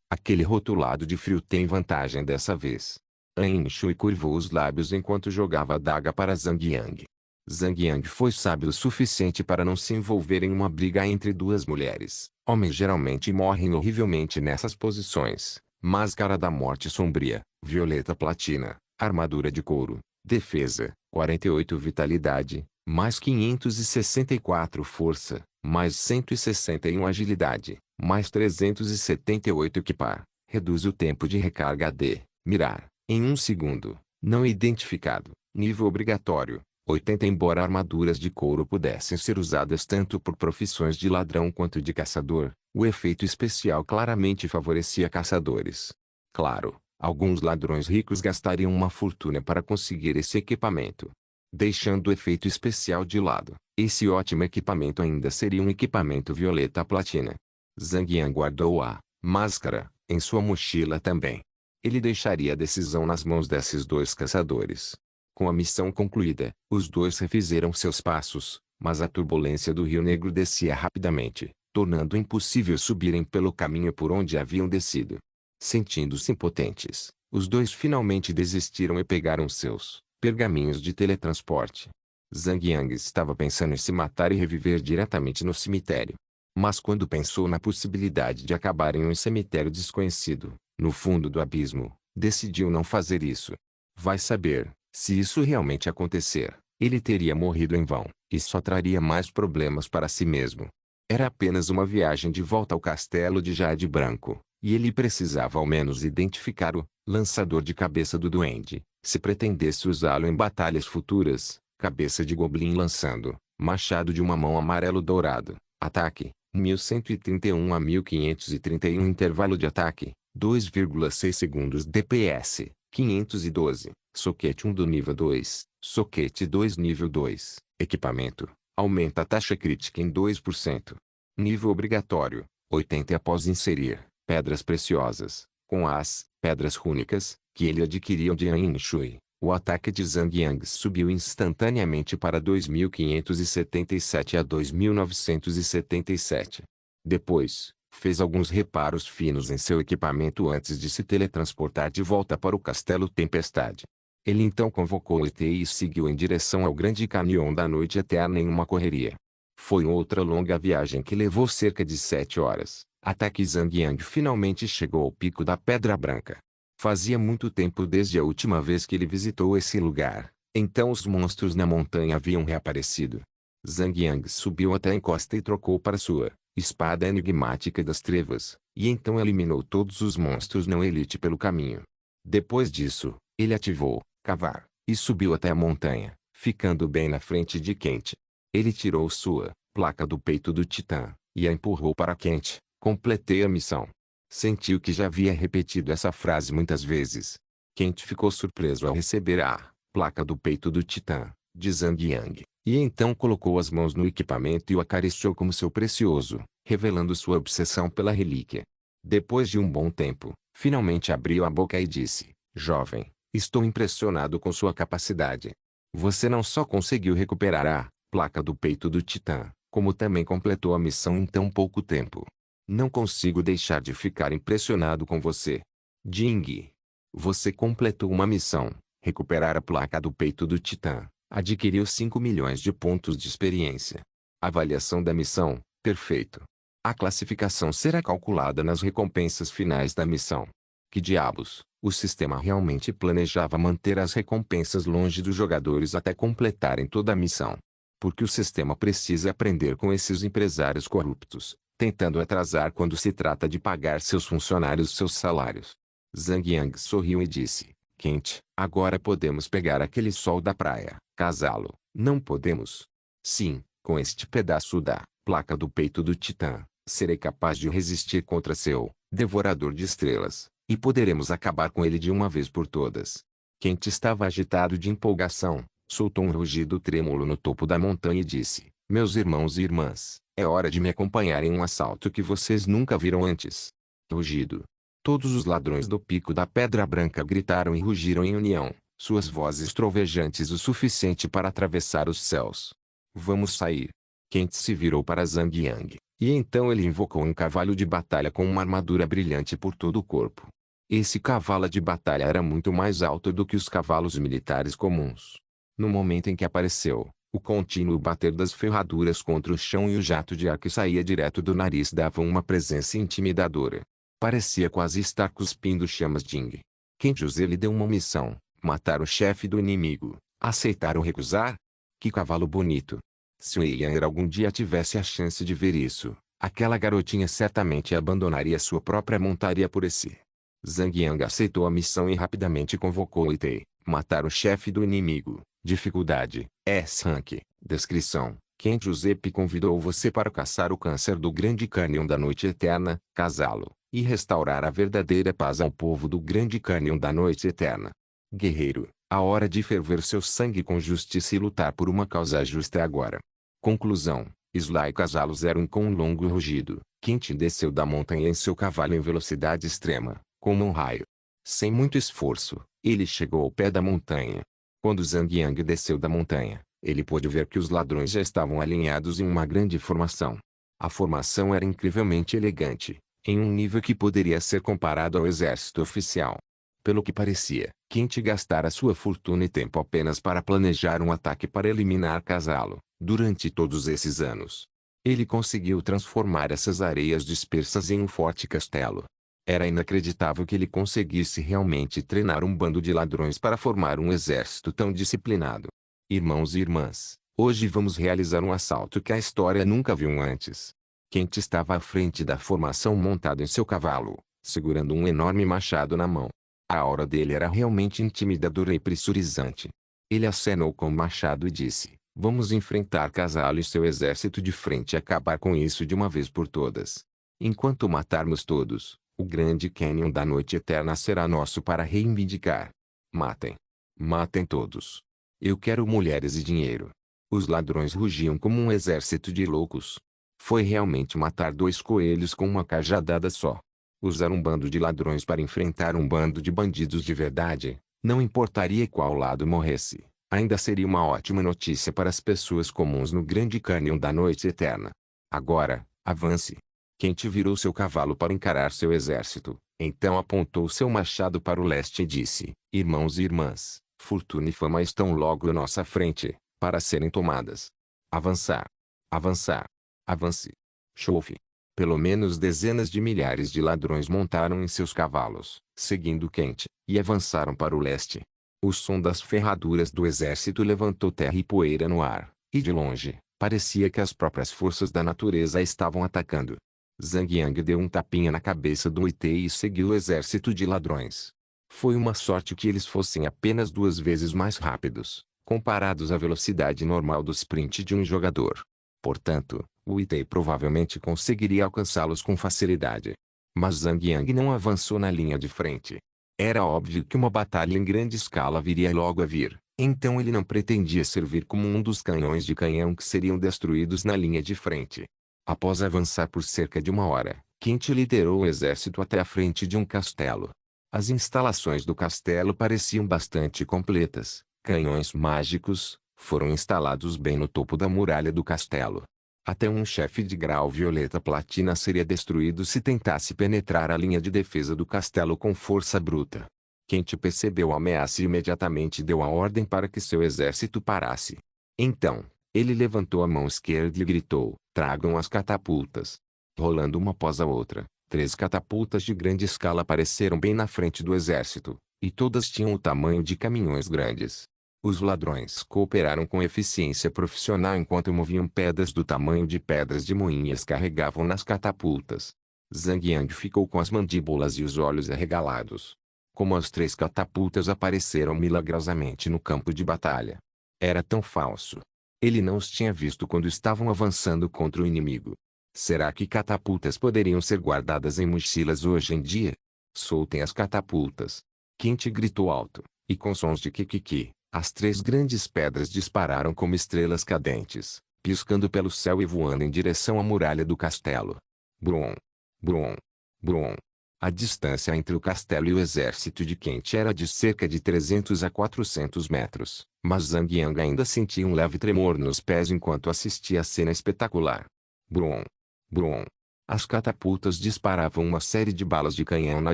Aquele rotulado de frio tem vantagem dessa vez. Ain Shui curvou os lábios enquanto jogava a adaga para Zhang Yang. Zhang Yang foi sábio o suficiente para não se envolver em uma briga entre duas mulheres. Homens geralmente morrem horrivelmente nessas posições. Máscara da Morte Sombria, Violeta Platina, Armadura de Couro, Defesa, 48 Vitalidade, mais 564 Força, mais 161 Agilidade, mais 378 Equipar. Reduz o tempo de recarga de mirar, em 1 segundo. Não identificado. Nível obrigatório. 80. Embora armaduras de couro pudessem ser usadas tanto por profissões de ladrão quanto de caçador, o efeito especial claramente favorecia caçadores. Claro, alguns ladrões ricos gastariam uma fortuna para conseguir esse equipamento. Deixando o efeito especial de lado, esse ótimo equipamento ainda seria um equipamento Violeta Platina. Zhang Yang guardou a máscara em sua mochila também. Ele deixaria a decisão nas mãos desses dois caçadores. Com a missão concluída, os dois refizeram seus passos, mas a turbulência do Rio Negro descia rapidamente, tornando impossível subirem pelo caminho por onde haviam descido. Sentindo-se impotentes, os dois finalmente desistiram e pegaram seus pergaminhos de teletransporte. Zhang Yang estava pensando em se matar e reviver diretamente no cemitério. Mas quando pensou na possibilidade de acabar em um cemitério desconhecido, no fundo do abismo, decidiu não fazer isso. Vai saber. Se isso realmente acontecer, ele teria morrido em vão, e só traria mais problemas para si mesmo. Era apenas uma viagem de volta ao castelo de Jade Branco, e ele precisava ao menos identificar o lançador de cabeça do duende, se pretendesse usá-lo em batalhas futuras. Cabeça de Goblin lançando, machado de uma mão amarelo-dourado, ataque, 1131 a 1531 intervalo de ataque, 2,6 segundos DPS, 512. Soquete 1 do nível 2, soquete 2 nível 2, equipamento, aumenta a taxa crítica em 2%. Nível obrigatório, 80 após inserir, pedras preciosas, com as pedras rúnicas, que ele adquiriu de Ain Shui. O ataque de Zhang Yang subiu instantaneamente para 2.577 a 2.977. Depois, fez alguns reparos finos em seu equipamento antes de se teletransportar de volta para o Castelo Tempestade. Ele então convocou o ET e seguiu em direção ao Grande Canyon da Noite Eterna em uma correria. Foi outra longa viagem que levou cerca de 7 horas, até que Zhang Yang finalmente chegou ao Pico da Pedra Branca. Fazia muito tempo desde a última vez que ele visitou esse lugar, então os monstros na montanha haviam reaparecido. Zhang Yang subiu até a encosta e trocou para sua espada enigmática das trevas, e então eliminou todos os monstros não elite pelo caminho. Depois disso, ele ativou cavar, e subiu até a montanha, ficando bem na frente de Kent. Ele tirou sua placa do peito do Titã, e a empurrou para Kent. Completei a missão. Sentiu que já havia repetido essa frase muitas vezes. Kent ficou surpreso ao receber a placa do peito do Titã, de Zhang Yang. E então colocou as mãos no equipamento e o acariciou como seu precioso, revelando sua obsessão pela relíquia. Depois de um bom tempo, finalmente abriu a boca e disse: Jovem, estou impressionado com sua capacidade. Você não só conseguiu recuperar a placa do peito do Titã, como também completou a missão em tão pouco tempo. Não consigo deixar de ficar impressionado com você. Jing. Você completou uma missão, recuperar a placa do peito do Titã. Adquiriu 5 milhões de pontos de experiência. Avaliação da missão: perfeito. A classificação será calculada nas recompensas finais da missão. Que diabos, o sistema realmente planejava manter as recompensas longe dos jogadores até completarem toda a missão. Porque o sistema precisa aprender com esses empresários corruptos, tentando atrasar quando se trata de pagar seus funcionários seus salários. Zhang Yang sorriu e disse: Quente, agora podemos pegar aquele sol da praia, casá-lo, não podemos? Sim, com este pedaço da placa do peito do Titã, serei capaz de resistir contra seu devorador de estrelas, e poderemos acabar com ele de uma vez por todas. Quente estava agitado de empolgação, soltou um rugido trêmulo no topo da montanha e disse: Meus irmãos e irmãs, é hora de me acompanhar em um assalto que vocês nunca viram antes. Rugido. Todos os ladrões do Pico da Pedra Branca gritaram e rugiram em união, suas vozes trovejantes o suficiente para atravessar os céus. Vamos sair. Quente se virou para Zhang Yang, e então ele invocou um cavalo de batalha com uma armadura brilhante por todo o corpo. Esse cavalo de batalha era muito mais alto do que os cavalos militares comuns. No momento em que apareceu, o contínuo bater das ferraduras contra o chão e o jato de ar que saía direto do nariz davam uma presença intimidadora. Parecia quase estar cuspindo chamas. Jing. Quem José lhe deu uma missão: matar o chefe do inimigo. Aceitar ou recusar? Que cavalo bonito! Se o Yang algum dia tivesse a chance de ver isso, aquela garotinha certamente abandonaria sua própria montaria por esse. Zhang Yang aceitou a missão e rapidamente convocou Itei. Matar o chefe do inimigo. Dificuldade: S-Rank. Descrição: Quem Giuseppe convidou você para caçar o câncer do Grande Cânion da Noite Eterna, casá-lo, e restaurar a verdadeira paz ao povo do Grande Cânion da Noite Eterna. Guerreiro, a hora de ferver seu sangue com justiça e lutar por uma causa justa é agora. Conclusão: Sly casá-lo 01 com um longo rugido. Quentin desceu da montanha em seu cavalo em velocidade extrema, como um raio. Sem muito esforço, ele chegou ao pé da montanha. Quando Zhang Yang desceu da montanha, ele pôde ver que os ladrões já estavam alinhados em uma grande formação. A formação era incrivelmente elegante, em um nível que poderia ser comparado ao exército oficial. Pelo que parecia, Quente gastara sua fortuna e tempo apenas para planejar um ataque para eliminar Casalo, durante todos esses anos. Ele conseguiu transformar essas areias dispersas em um forte castelo. Era inacreditável que ele conseguisse realmente treinar um bando de ladrões para formar um exército tão disciplinado. Irmãos e irmãs, hoje vamos realizar um assalto que a história nunca viu antes. Quente estava à frente da formação montado em seu cavalo, segurando um enorme machado na mão. A aura dele era realmente intimidadora e pressurizante. Ele acenou com o machado e disse: Vamos enfrentar Casalo e seu exército de frente e acabar com isso de uma vez por todas. Enquanto matarmos todos, o Grande Cânion da Noite Eterna será nosso para reivindicar. Matem. Matem todos. Eu quero mulheres e dinheiro. Os ladrões rugiam como um exército de loucos. Foi realmente matar dois coelhos com uma cajadada só. Usar um bando de ladrões para enfrentar um bando de bandidos de verdade, não importaria qual lado morresse, ainda seria uma ótima notícia para as pessoas comuns no Grande Cânion da Noite Eterna. Agora, avance. Quente virou seu cavalo para encarar seu exército, então apontou seu machado para o leste e disse: Irmãos e irmãs, fortuna e fama estão logo à nossa frente, para serem tomadas. Avançar. Avançar. Avance. Chove. Pelo menos dezenas de milhares de ladrões montaram em seus cavalos, seguindo Quente, e avançaram para o leste. O som das ferraduras do exército levantou terra e poeira no ar, e de longe, parecia que as próprias forças da natureza estavam atacando. Zhang Yang deu um tapinha na cabeça do Itei e seguiu o exército de ladrões. Foi uma sorte que eles fossem apenas 2 vezes mais rápidos, comparados à velocidade normal do sprint de um jogador. Portanto, o Itei provavelmente conseguiria alcançá-los com facilidade. Mas Zhang Yang não avançou na linha de frente. Era óbvio que uma batalha em grande escala viria logo a vir, Então ele não pretendia servir como um dos canhões de canhão que seriam destruídos na linha de frente. Após avançar por cerca de 1 hora, Kent liderou o exército até a frente de um castelo. As instalações do castelo pareciam bastante completas. Canhões mágicos foram instalados bem no topo da muralha do castelo. Até um chefe de grau violeta platina seria destruído se tentasse penetrar a linha de defesa do castelo com força bruta. Kent percebeu a ameaça e imediatamente deu a ordem para que seu exército parasse. Então, ele levantou a mão esquerda e gritou: "Tragam as catapultas." Rolando uma após a outra, 3 catapultas de grande escala apareceram bem na frente do exército, e todas tinham o tamanho de caminhões grandes. Os ladrões cooperaram com eficiência profissional enquanto moviam pedras do tamanho de pedras de moinho e as carregavam nas catapultas. Zhang Yang ficou com as mandíbulas e os olhos arregalados. Como as 3 catapultas apareceram milagrosamente no campo de batalha. Era tão falso. Ele não os tinha visto quando estavam avançando contra o inimigo. Será que catapultas poderiam ser guardadas em mochilas hoje em dia? Soltem as catapultas. Kent gritou alto, e com sons de kikiki, as 3 grandes pedras dispararam como estrelas cadentes, piscando pelo céu e voando em direção à muralha do castelo. Brum! Brum! Brum! A distância entre o castelo e o exército de Kent era de cerca de 300 a 400 metros, mas Zhang Yang ainda sentia um leve tremor nos pés enquanto assistia à cena espetacular. Brum! Brum! As catapultas disparavam uma série de balas de canhão na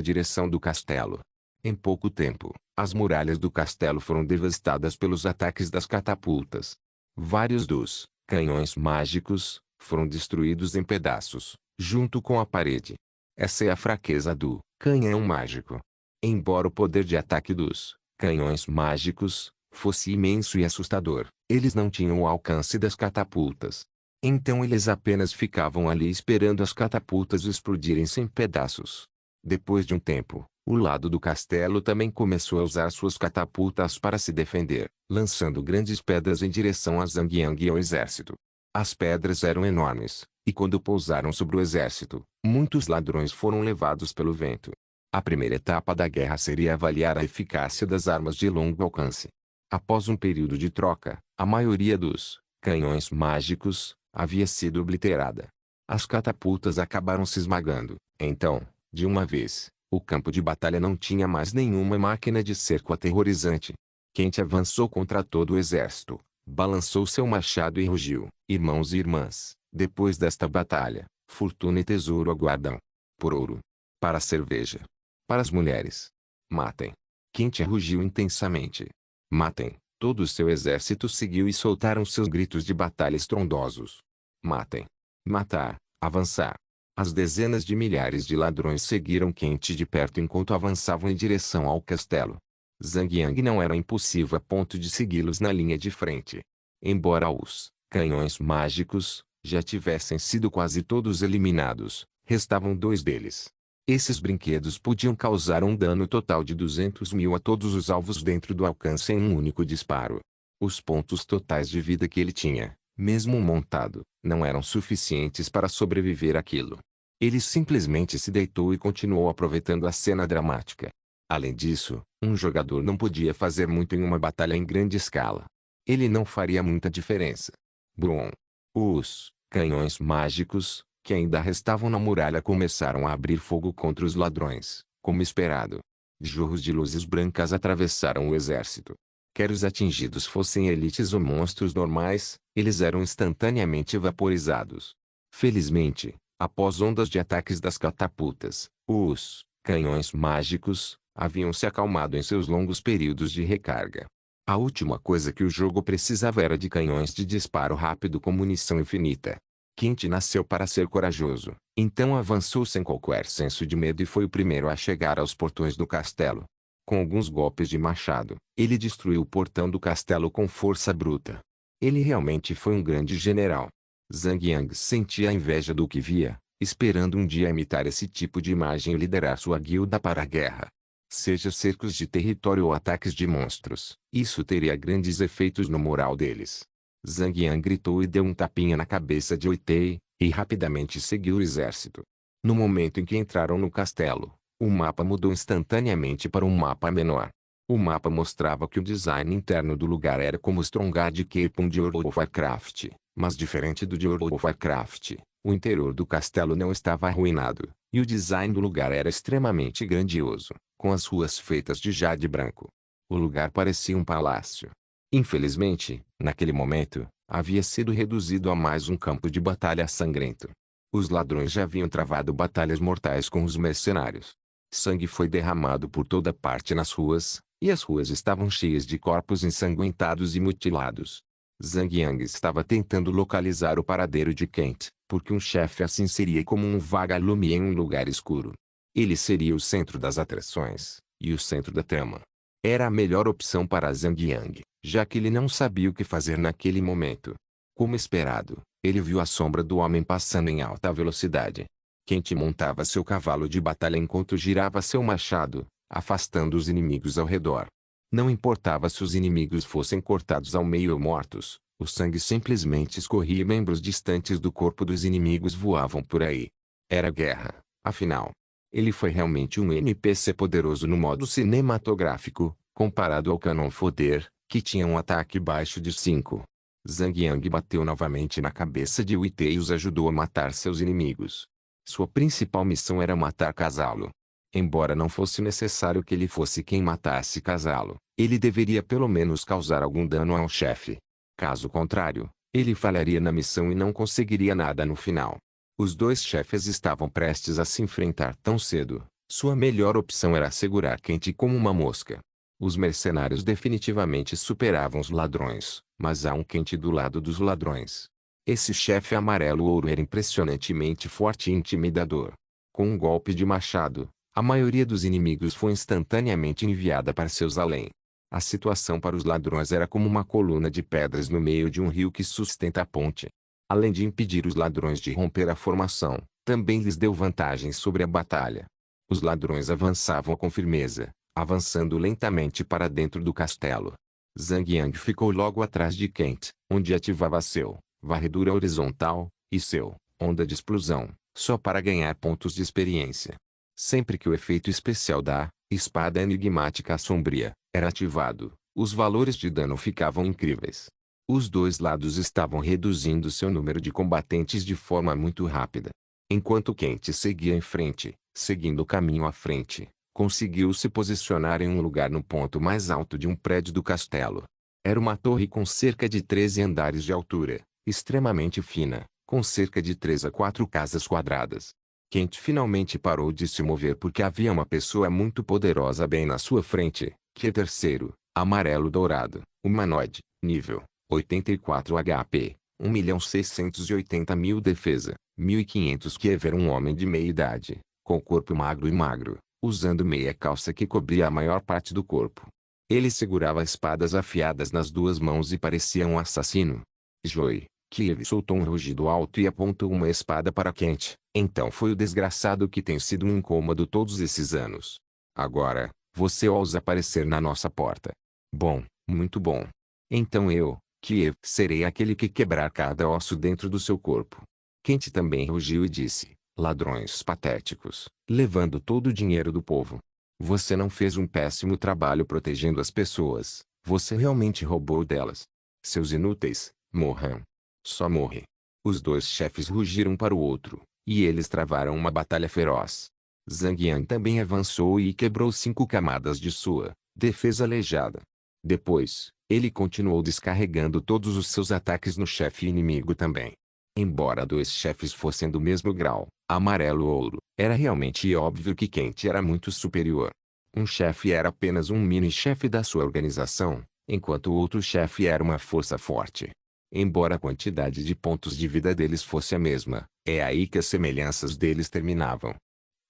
direção do castelo. Em pouco tempo, as muralhas do castelo foram devastadas pelos ataques das catapultas. Vários dos canhões mágicos foram destruídos em pedaços, junto com a parede. Essa é a fraqueza do canhão mágico. Embora o poder de ataque dos canhões mágicos fosse imenso e assustador, eles não tinham o alcance das catapultas. Então eles apenas ficavam ali esperando as catapultas explodirem sem pedaços. Depois de um tempo, o lado do castelo também começou a usar suas catapultas para se defender, lançando grandes pedras em direção a Zhang Yang e ao exército. As pedras eram enormes, e quando pousaram sobre o exército, muitos ladrões foram levados pelo vento. A primeira etapa da guerra seria avaliar a eficácia das armas de longo alcance. Após um período de troca, a maioria dos canhões mágicos havia sido obliterada. As catapultas acabaram se esmagando. Então, de uma vez, o campo de batalha não tinha mais nenhuma máquina de cerco aterrorizante. Kent avançou contra todo o exército, balançou seu machado e rugiu: "Irmãos e irmãs, depois desta batalha, fortuna e tesouro aguardam. Por ouro. Para a cerveja. Para as mulheres. Matem." Kent rugiu intensamente. "Matem." Todo o seu exército seguiu e soltaram seus gritos de batalha estrondosos. "Matem. Matar. Avançar." As dezenas de milhares de ladrões seguiram Kent de perto enquanto avançavam em direção ao castelo. Zhang Yang não era impossível a ponto de segui-los na linha de frente. Embora os canhões mágicos já tivessem sido quase todos eliminados, restavam 2 deles. Esses brinquedos podiam causar um dano total de 200.000 a todos os alvos dentro do alcance em um único disparo. Os pontos totais de vida que ele tinha, mesmo montado, não eram suficientes para sobreviver àquilo. Ele simplesmente se deitou e continuou aproveitando a cena dramática. Além disso, um jogador não podia fazer muito em uma batalha em grande escala. Ele não faria muita diferença. Brum! Os canhões mágicos, que ainda restavam na muralha, começaram a abrir fogo contra os ladrões, como esperado. Jorros de luzes brancas atravessaram o exército. Quer os atingidos fossem elites ou monstros normais, eles eram instantaneamente vaporizados. Felizmente, após ondas de ataques das catapultas, os canhões mágicos haviam se acalmado em seus longos períodos de recarga. A última coisa que o jogo precisava era de canhões de disparo rápido com munição infinita. Kent nasceu para ser corajoso, então avançou sem qualquer senso de medo e foi o primeiro a chegar aos portões do castelo. Com alguns golpes de machado, ele destruiu o portão do castelo com força bruta. Ele realmente foi um grande general. Zhang Yang sentia a inveja do que via, esperando um dia imitar esse tipo de imagem e liderar sua guilda para a guerra. Seja cercos de território ou ataques de monstros, isso teria grandes efeitos no moral deles. Zhang Yang gritou e deu um tapinha na cabeça de Oitei, e rapidamente seguiu o exército. No momento em que entraram no castelo, o mapa mudou instantaneamente para um mapa menor. O mapa mostrava que o design interno do lugar era como o Stronghold Cape de World of Warcraft, mas diferente do de World of Warcraft, o interior do castelo não estava arruinado, e o design do lugar era extremamente grandioso, com as ruas feitas de jade branco. O lugar parecia um palácio. Infelizmente, naquele momento, havia sido reduzido a mais um campo de batalha sangrento. Os ladrões já haviam travado batalhas mortais com os mercenários. Sangue foi derramado por toda parte nas ruas, e as ruas estavam cheias de corpos ensanguentados e mutilados. Zhang Yang estava tentando localizar o paradeiro de Kent, porque um chefe assim seria como um vagalume em um lugar escuro. Ele seria o centro das atrações, e o centro da trama. Era a melhor opção para Zhang Yang, já que ele não sabia o que fazer naquele momento. Como esperado, ele viu a sombra do homem passando em alta velocidade. Kent montava seu cavalo de batalha enquanto girava seu machado, afastando os inimigos ao redor. Não importava se os inimigos fossem cortados ao meio ou mortos, o sangue simplesmente escorria e membros distantes do corpo dos inimigos voavam por aí. Era guerra, afinal. Ele foi realmente um NPC poderoso no modo cinematográfico, comparado ao Canon Fodder, que tinha um ataque baixo de 5. Zhang Yang bateu novamente na cabeça de Wei e os ajudou a matar seus inimigos. Sua principal missão era matar Casalo. Embora não fosse necessário que ele fosse quem matasse Casalo, ele deveria pelo menos causar algum dano ao chefe. Caso contrário, ele falharia na missão e não conseguiria nada no final. Os dois chefes estavam prestes a se enfrentar tão cedo. Sua melhor opção era segurar Kent como uma mosca. Os mercenários definitivamente superavam os ladrões, mas há um Kent do lado dos ladrões. Esse chefe amarelo ouro era impressionantemente forte e intimidador. Com um golpe de machado, a maioria dos inimigos foi instantaneamente enviada para seus além. A situação para os ladrões era como uma coluna de pedras no meio de um rio que sustenta a ponte. Além de impedir os ladrões de romper a formação, também lhes deu vantagem sobre a batalha. Os ladrões avançavam com firmeza, avançando lentamente para dentro do castelo. Zhang Yang ficou logo atrás de Kent, onde ativava seu varredura horizontal e seu onda de explosão, só para ganhar pontos de experiência. Sempre que o efeito especial da espada enigmática sombria era ativado, os valores de dano ficavam incríveis. Os dois lados estavam reduzindo seu número de combatentes de forma muito rápida. Enquanto Kent seguia em frente, seguindo o caminho à frente, conseguiu se posicionar em um lugar no ponto mais alto de um prédio do castelo. Era uma torre com cerca de 13 andares de altura, extremamente fina, com cerca de 3 a 4 casas quadradas. Kent finalmente parou de se mover porque havia uma pessoa muito poderosa bem na sua frente, que é terceiro, amarelo dourado, humanoide, nível 84 HP, 1.680.000 defesa, 1.500 QV. Um homem de meia idade, com corpo magro e magro, usando meia calça que cobria a maior parte do corpo. Ele segurava espadas afiadas nas duas mãos e parecia um assassino. Joey, Kiev soltou um rugido alto e apontou uma espada para Kent. Então foi o desgraçado que tem sido um incômodo todos esses anos. Agora, você ousa aparecer na nossa porta. Bom, muito bom. Então eu, Kiev, serei aquele que quebrar cada osso dentro do seu corpo. Kent também rugiu e disse, ladrões patéticos, levando todo o dinheiro do povo. Você não fez um péssimo trabalho protegendo as pessoas, você realmente roubou delas. Seus inúteis, morram. Só morre. Os dois chefes rugiram para o outro, e eles travaram uma batalha feroz. Zhang Yang também avançou e quebrou 5 camadas de sua defesa aleijada. Depois, ele continuou descarregando todos os seus ataques no chefe inimigo também. Embora dois chefes fossem do mesmo grau, amarelo-ouro, era realmente óbvio que Kent era muito superior. Um chefe era apenas um mini-chefe da sua organização, enquanto o outro chefe era uma força forte. Embora a quantidade de pontos de vida deles fosse a mesma, é aí que as semelhanças deles terminavam.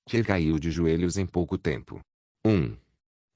Que caiu de joelhos em pouco tempo. 1.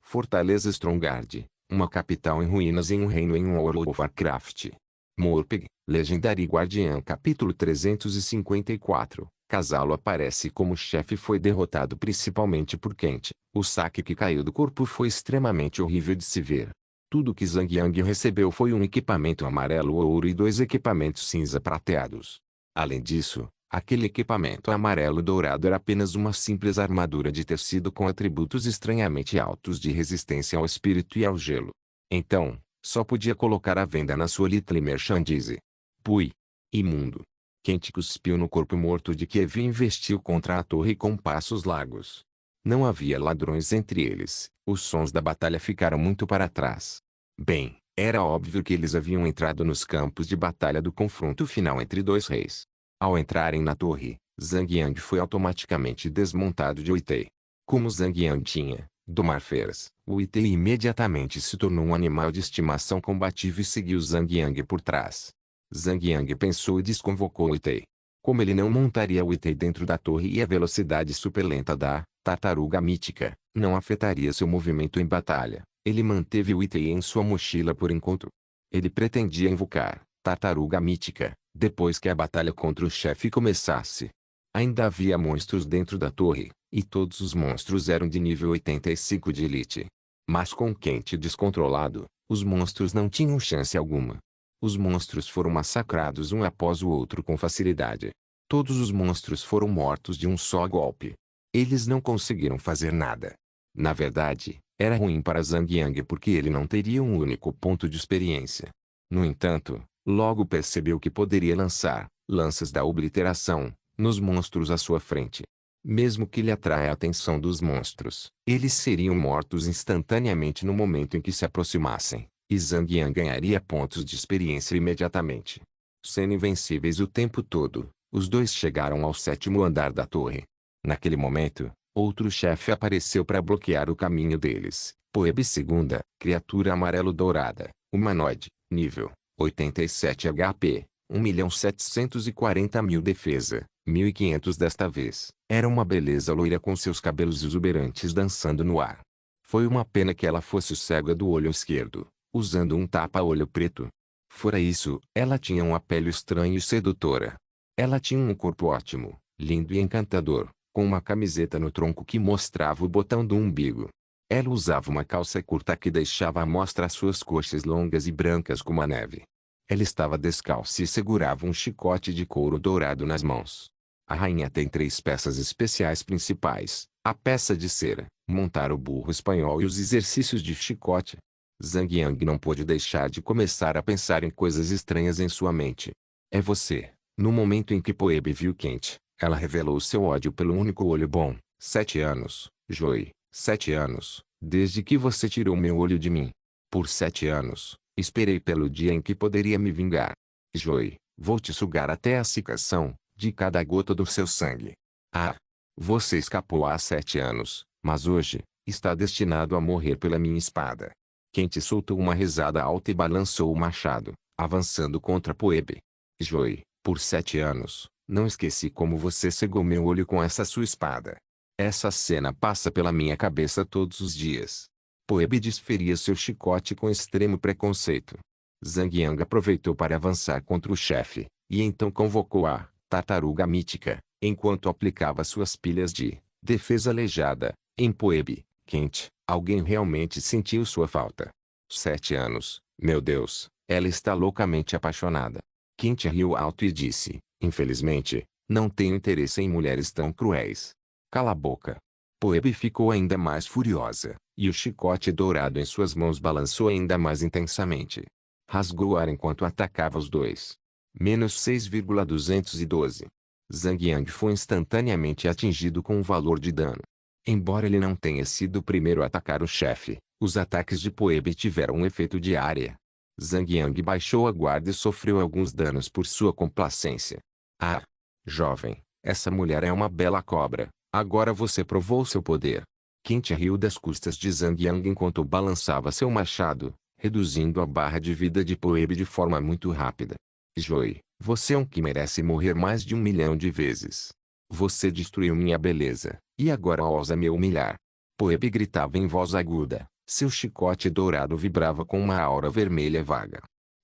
Fortaleza Strongard, uma capital em ruínas em um reino em World of Warcraft. Morpeg, Legendary Guardian capítulo 354. Casalo aparece como chefe foi derrotado principalmente por Kent. O saque que caiu do corpo foi extremamente horrível de se ver. Tudo que Zhang Yang recebeu foi um equipamento amarelo-ouro e 2 equipamentos cinza prateados. Além disso, Aquele equipamento amarelo-dourado era apenas uma simples armadura de tecido com atributos estranhamente altos de resistência ao espírito e ao gelo. Então, só podia colocar à venda na sua Little Merchandise. Pui. Imundo. Kent cuspiu no corpo morto de Kiev e investiu contra a torre com passos largos. Não havia ladrões entre eles. Os sons da batalha ficaram muito para trás. Bem, era óbvio que eles haviam entrado nos campos de batalha do confronto final entre dois reis. Ao entrarem na torre, Zhang Yang foi automaticamente desmontado de Uitei. Como Zhang Yang tinha domar feras, o Uitei imediatamente se tornou um animal de estimação combativo e seguiu Zhang Yang por trás. Zhang Yang pensou e desconvocou o Uitei. Como ele não montaria o Uitei dentro da torre e a velocidade superlenta da tartaruga mítica não afetaria seu movimento em batalha, ele manteve o Uitei em sua mochila por enquanto. Ele pretendia invocar tartaruga mítica depois que a batalha contra o chefe começasse. Ainda havia monstros dentro da torre, e todos os monstros eram de nível 85 de elite. Mas com Kent descontrolado, os monstros não tinham chance alguma. Os monstros foram massacrados um após o outro com facilidade. Todos os monstros foram mortos de um só golpe. Eles não conseguiram fazer nada. Na verdade, era ruim para Zhang Yang porque ele não teria um único ponto de experiência. No entanto, logo percebeu que poderia lançar lanças da obliteração nos monstros à sua frente. Mesmo que lhe atraia a atenção dos monstros, eles seriam mortos instantaneamente no momento em que se aproximassem, e Zhang Yang ganharia pontos de experiência imediatamente. Sendo invencíveis o tempo todo, os dois chegaram ao 7º andar da torre. Naquele momento, outro chefe apareceu para bloquear o caminho deles. Poeb II, criatura amarelo-dourada, humanoide, nível 87 HP, 1.740.000 defesa, 1.500 desta vez. Era uma beleza loira com seus cabelos exuberantes dançando no ar. Foi uma pena que ela fosse cega do olho esquerdo, usando um tapa-olho preto. Fora isso, ela tinha uma pele estranha e sedutora. Ela tinha um corpo ótimo, lindo e encantador, com uma camiseta no tronco que mostrava o botão do umbigo. Ela usava uma calça curta que deixava à mostra suas coxas longas e brancas como a neve. Ela estava descalça e segurava um chicote de couro dourado nas mãos. A rainha tem 3 peças especiais principais: a peça de cera, montar o burro espanhol e os exercícios de chicote. Zhang Yang não pôde deixar de começar a pensar em coisas estranhas em sua mente. É você. No momento em que Poeb viu Kent, ela revelou seu ódio pelo único olho bom. 7 anos, Joey. 7 anos, desde que você tirou meu olho de mim. Por 7 anos, esperei pelo dia em que poderia me vingar. Joey, vou te sugar até a cicação de cada gota do seu sangue. Ah! Você escapou há 7 anos, mas hoje, está destinado a morrer pela minha espada. Kent soltou uma risada alta e balançou o machado, avançando contra Poeb. Joey, por 7 anos, não esqueci como você cegou meu olho com essa sua espada. Essa cena passa pela minha cabeça todos os dias. Poeb desferia seu chicote com extremo preconceito. Zhang Yang aproveitou para avançar contra o chefe, e então convocou a tartaruga mítica, enquanto aplicava suas pilhas de defesa aleijada em Poeb. Kent, alguém realmente sentiu sua falta. 7 anos, meu Deus, ela está loucamente apaixonada. Kent riu alto e disse, infelizmente, não tenho interesse em mulheres tão cruéis. Cala a boca. Poeb ficou ainda mais furiosa, e o chicote dourado em suas mãos balançou ainda mais intensamente. Rasgou o ar enquanto atacava os dois. Menos 6,212. Zhang Yang foi instantaneamente atingido com um valor de dano. Embora ele não tenha sido o primeiro a atacar o chefe, os ataques de Poeb tiveram um efeito de área. Zhang Yang baixou a guarda e sofreu alguns danos por sua complacência. Ah! Jovem, essa mulher é uma bela cobra. Agora você provou seu poder. Kent riu das custas de Zhang Yang enquanto balançava seu machado, reduzindo a barra de vida de Poeb de forma muito rápida. Joey, você é um que merece morrer mais de 1 milhão de vezes. Você destruiu minha beleza, e agora ousa me humilhar. Poeb gritava em voz aguda, seu chicote dourado vibrava com uma aura vermelha vaga.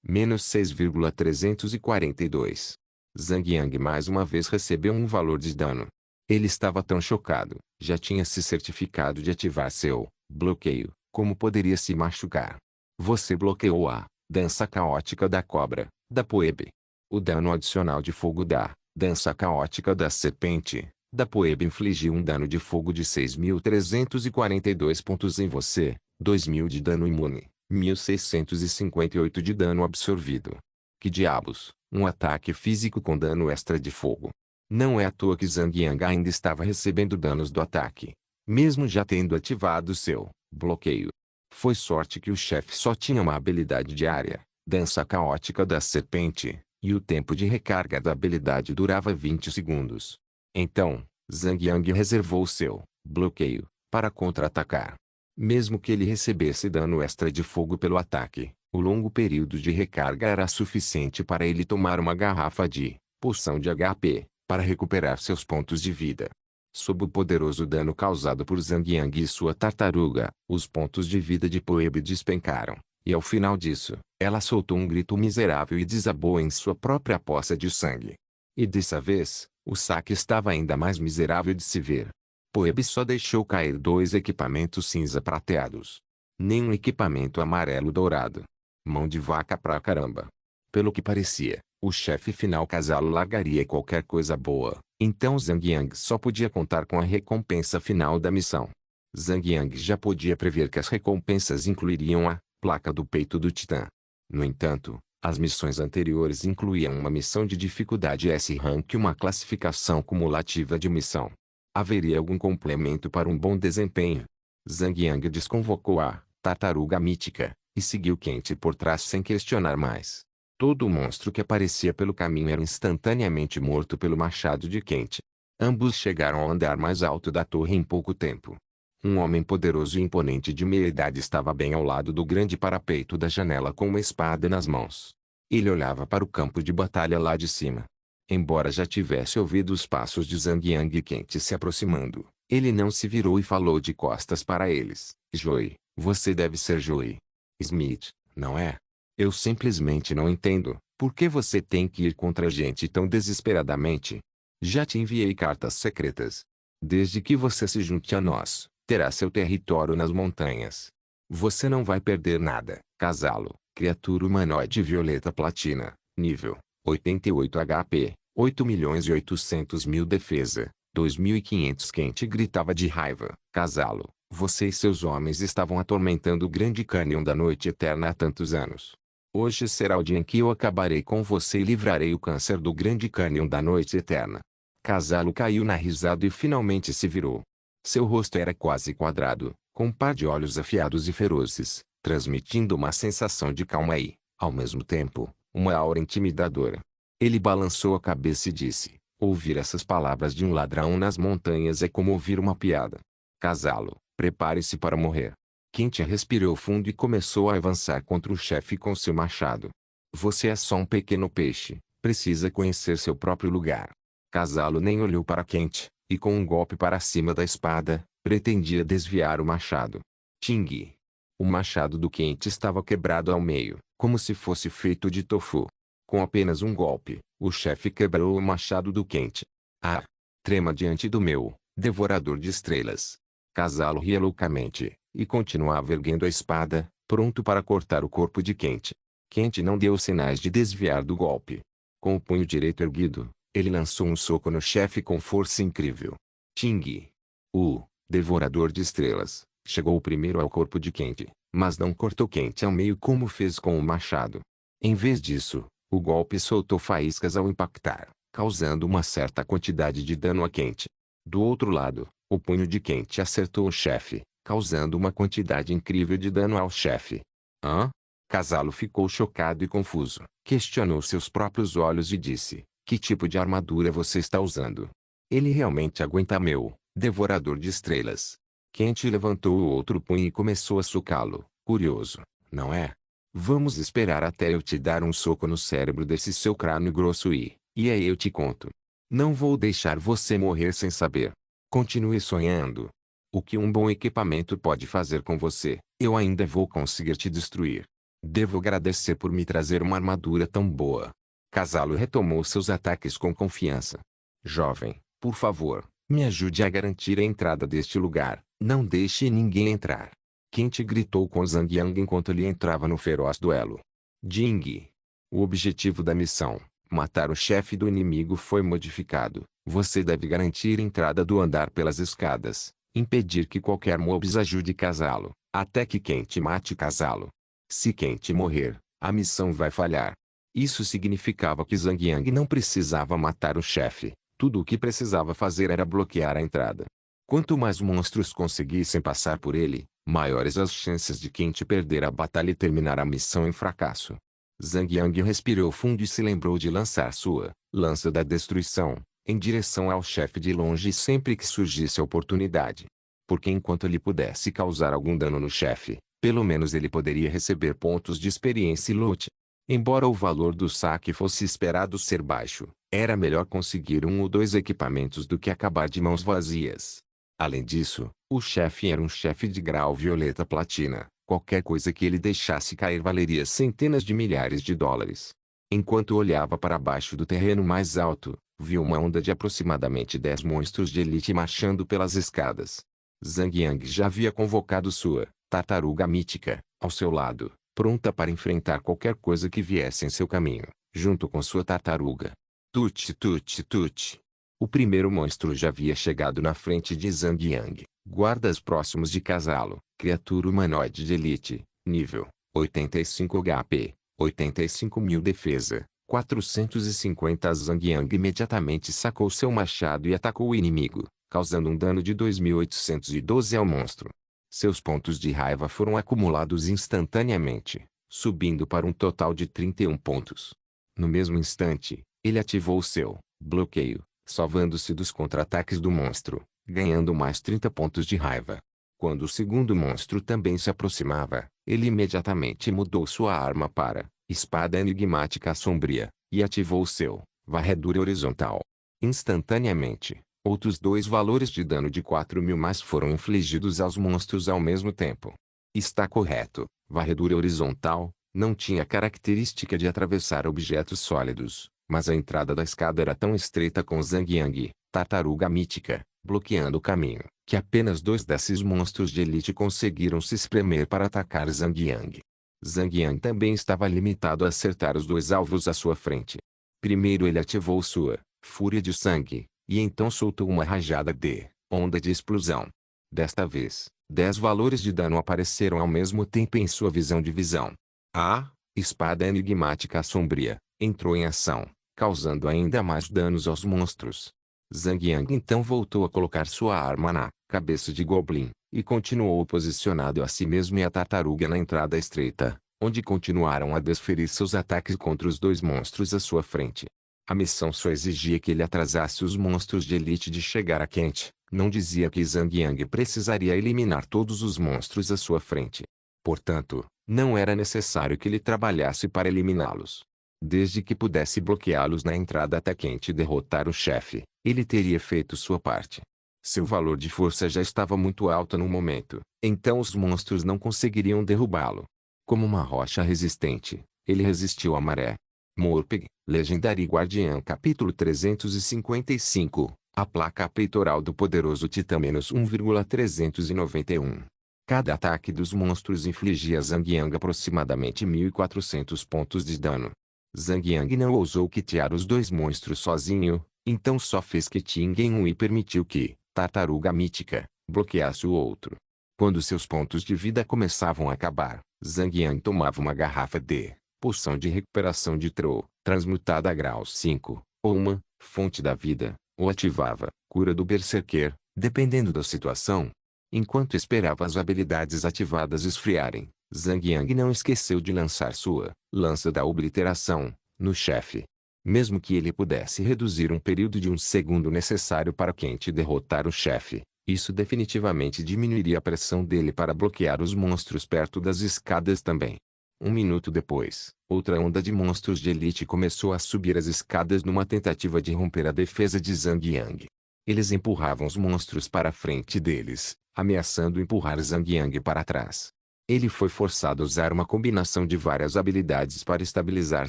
Menos 6,342. Zhang Yang mais uma vez recebeu um valor de dano. Ele estava tão chocado, já tinha se certificado de ativar seu bloqueio, como poderia se machucar. Você bloqueou a dança caótica da cobra, da Poeb. O dano adicional de fogo da Dança caótica da serpente. Da Poeb infligiu um dano de fogo de 6.342 pontos em você, 2.000 de dano imune, 1.658 de dano absorvido. Que diabos, um ataque físico com dano extra de fogo. Não é à toa que Zhang Yang ainda estava recebendo danos do ataque, mesmo já tendo ativado seu bloqueio. Foi sorte que o chefe só tinha uma habilidade diária, Dança Caótica da Serpente, e o tempo de recarga da habilidade durava 20 segundos. Então, Zhang Yang reservou seu bloqueio para contra-atacar. Mesmo que ele recebesse dano extra de fogo pelo ataque, o longo período de recarga era suficiente para ele tomar uma garrafa de poção de HP para recuperar seus pontos de vida. Sob o poderoso dano causado por Zhang Yang e sua tartaruga, os pontos de vida de Poeb despencaram, e ao final disso, ela soltou um grito miserável e desabou em sua própria poça de sangue. E dessa vez, o saque estava ainda mais miserável de se ver. Poeb só deixou cair 2 equipamentos cinza prateados. Nenhum equipamento amarelo dourado. Mão de vaca pra caramba. Pelo que parecia, o chefe final Casalo largaria qualquer coisa boa, então Zhang Yang só podia contar com a recompensa final da missão. Zhang Yang já podia prever que as recompensas incluiriam a placa do peito do Titã. No entanto, as missões anteriores incluíam uma missão de dificuldade S-Rank e uma classificação cumulativa de missão. Haveria algum complemento para um bom desempenho? Zhang Yang desconvocou a tartaruga mítica e seguiu Quente por trás sem questionar mais. Todo monstro que aparecia pelo caminho era instantaneamente morto pelo machado de Quente. Ambos chegaram ao andar mais alto da torre em pouco tempo. Um homem poderoso e imponente de meia idade estava bem ao lado do grande parapeito da janela com uma espada nas mãos. Ele olhava para o campo de batalha lá de cima. Embora já tivesse ouvido os passos de Zhang Yang e Quente se aproximando, ele não se virou e falou de costas para eles. Joey, você deve ser Joey Smith, não é? Eu simplesmente não entendo, por que você tem que ir contra gente tão desesperadamente? Já te enviei cartas secretas. Desde que você se junte a nós, terá seu território nas montanhas. Você não vai perder nada. Casalo, criatura humanoide violeta platina, nível 88 HP, 8.800.000 defesa, 2.500 Quente gritava de raiva. Casalo, você e seus homens estavam atormentando o Grande Cânion da Noite Eterna há tantos anos. Hoje será o dia em que eu acabarei com você e livrarei o câncer do Grande Cânion da Noite Eterna. Casalo caiu na risada e finalmente se virou. Seu rosto era quase quadrado, com um par de olhos afiados e ferozes, transmitindo uma sensação de calma e, ao mesmo tempo, uma aura intimidadora. Ele balançou a cabeça e disse: ouvir essas palavras de um ladrão nas montanhas é como ouvir uma piada. Casalo, prepare-se para morrer. Quente respirou fundo e começou a avançar contra o chefe com seu machado. Você é só um pequeno peixe, precisa conhecer seu próprio lugar. Casalo nem olhou para Quente, e com um golpe para cima da espada, pretendia desviar o machado. Ting! O machado do Quente estava quebrado ao meio, como se fosse feito de tofu. Com apenas um golpe, o chefe quebrou o machado do Quente. Ah! Trema diante do meu devorador de estrelas. Casalo ria loucamente, e continuava erguendo a espada, pronto para cortar o corpo de Quente. Quente não deu sinais de desviar do golpe. Com o punho direito erguido, ele lançou um soco no chefe com força incrível. Ting! O devorador de estrelas chegou primeiro ao corpo de Quente, mas não cortou Quente ao meio como fez com o machado. Em vez disso, o golpe soltou faíscas ao impactar, causando uma certa quantidade de dano a Quente. Do outro lado, o punho de Quente acertou o chefe, causando uma quantidade incrível de dano ao chefe. Hã? Casalo ficou chocado e confuso, questionou seus próprios olhos e disse: que tipo de armadura você está usando? Ele realmente aguenta meu devorador de estrelas. Quente levantou o outro punho e começou a socá-lo, curioso, não é? Vamos esperar até eu te dar um soco no cérebro desse seu crânio grosso e aí eu te conto. Não vou deixar você morrer sem saber. Continue sonhando. O que um bom equipamento pode fazer com você, eu ainda vou conseguir te destruir. Devo agradecer por me trazer uma armadura tão boa. Casalo retomou seus ataques com confiança. Jovem, por favor, me ajude a garantir a entrada deste lugar, não deixe ninguém entrar. Quente gritou com Zhang Yang enquanto ele entrava no feroz duelo. Ding! O objetivo da missão, Matar o chefe do inimigo foi modificado. Você deve garantir a entrada do andar pelas escadas, impedir que qualquer mobs ajude casá-lo, até que Kent mate casá-lo. Se Kent morrer, a missão vai falhar. Isso significava que Zhang Yang não precisava matar o chefe. Tudo o que precisava fazer era bloquear a entrada. Quanto mais monstros conseguissem passar por ele, maiores as chances de Kent perder a batalha e terminar a missão em fracasso. Zhang Yang respirou fundo e se lembrou de lançar sua lança da destruição em direção ao chefe de longe sempre que surgisse a oportunidade. Porque enquanto ele pudesse causar algum dano no chefe, pelo menos ele poderia receber pontos de experiência e loot. Embora o valor do saque fosse esperado ser baixo, era melhor conseguir um ou dois equipamentos do que acabar de mãos vazias. Além disso, o chefe era um chefe de grau violeta platina. Qualquer coisa que ele deixasse cair valeria centenas de milhares de dólares. Enquanto olhava para baixo do terreno mais alto, viu uma onda de aproximadamente 10 monstros de elite marchando pelas escadas. Zhang Yang já havia convocado sua tartaruga mítica ao seu lado, pronta para enfrentar qualquer coisa que viesse em seu caminho, junto com sua tartaruga. Tut tut tut. O primeiro monstro já havia chegado na frente de Zhang Yang. Guardas próximos de casá-lo. Criatura humanoide de elite. Nível 85 HP. 85.000 defesa. 450. Zhang Yang imediatamente sacou seu machado e atacou o inimigo, causando um dano de 2.812 ao monstro. Seus pontos de raiva foram acumulados instantaneamente, subindo para um total de 31 pontos. No mesmo instante, ele ativou seu bloqueio, salvando-se dos contra-ataques do monstro, ganhando mais 30 pontos de raiva. Quando o segundo monstro também se aproximava, ele imediatamente mudou sua arma para espada enigmática sombria, e ativou seu varredura horizontal. Instantaneamente, outros dois valores de dano de 4.000 mais foram infligidos aos monstros ao mesmo tempo. Está correto, varredura horizontal não tinha característica de atravessar objetos sólidos, mas a entrada da escada era tão estreita com Zhang Yang, tartaruga mítica, bloqueando o caminho, que apenas 2 desses monstros de elite conseguiram se espremer para atacar Zhang Yang. Zhang Yang também estava limitado a acertar os 2 alvos à sua frente. Primeiro ele ativou sua fúria de sangue, e então soltou uma rajada de onda de explosão. Desta vez, 10 valores de dano apareceram ao mesmo tempo em sua visão de visão. A espada enigmática sombria entrou em ação, causando ainda mais danos aos monstros. Zhang Yang então voltou a colocar sua arma na cabeça de Goblin, e continuou posicionado a si mesmo e a tartaruga na entrada estreita, onde continuaram a desferir seus ataques contra os 2 monstros à sua frente. A missão só exigia que ele atrasasse os monstros de elite de chegar a Kent, não dizia que Zhang Yang precisaria eliminar todos os monstros à sua frente. Portanto, não era necessário que ele trabalhasse para eliminá-los. Desde que pudesse bloqueá-los na entrada até Kent derrotar o chefe, ele teria feito sua parte. Seu valor de força já estava muito alto no momento, então os monstros não conseguiriam derrubá-lo. Como uma rocha resistente, ele resistiu à maré. Morpeg, Legendary Guardian Capítulo 355, a placa peitoral do poderoso Titã -1,391. Cada ataque dos monstros infligia a Zhang Yang aproximadamente 1.400 pontos de dano. Zhang Yang não ousou quitear os 2 monstros sozinho, então só fez quiting em um e permitiu que tartaruga mítica bloqueasse o outro. Quando seus pontos de vida começavam a acabar, Zhang Yang tomava uma garrafa de poção de recuperação de Tro, transmutada a grau 5, ou uma fonte da vida, ou ativava cura do Berserker, dependendo da situação. Enquanto esperava as habilidades ativadas esfriarem, Zhang Yang não esqueceu de lançar sua lança da obliteração no chefe. Mesmo que ele pudesse reduzir um período de 1 segundo necessário para Kent derrotar o chefe, isso definitivamente diminuiria a pressão dele para bloquear os monstros perto das escadas também. 1 minuto depois, outra onda de monstros de elite começou a subir as escadas numa tentativa de romper a defesa de Zhang Yang. Eles empurravam os monstros para a frente deles, ameaçando empurrar Zhang Yang para trás. Ele foi forçado a usar uma combinação de várias habilidades para estabilizar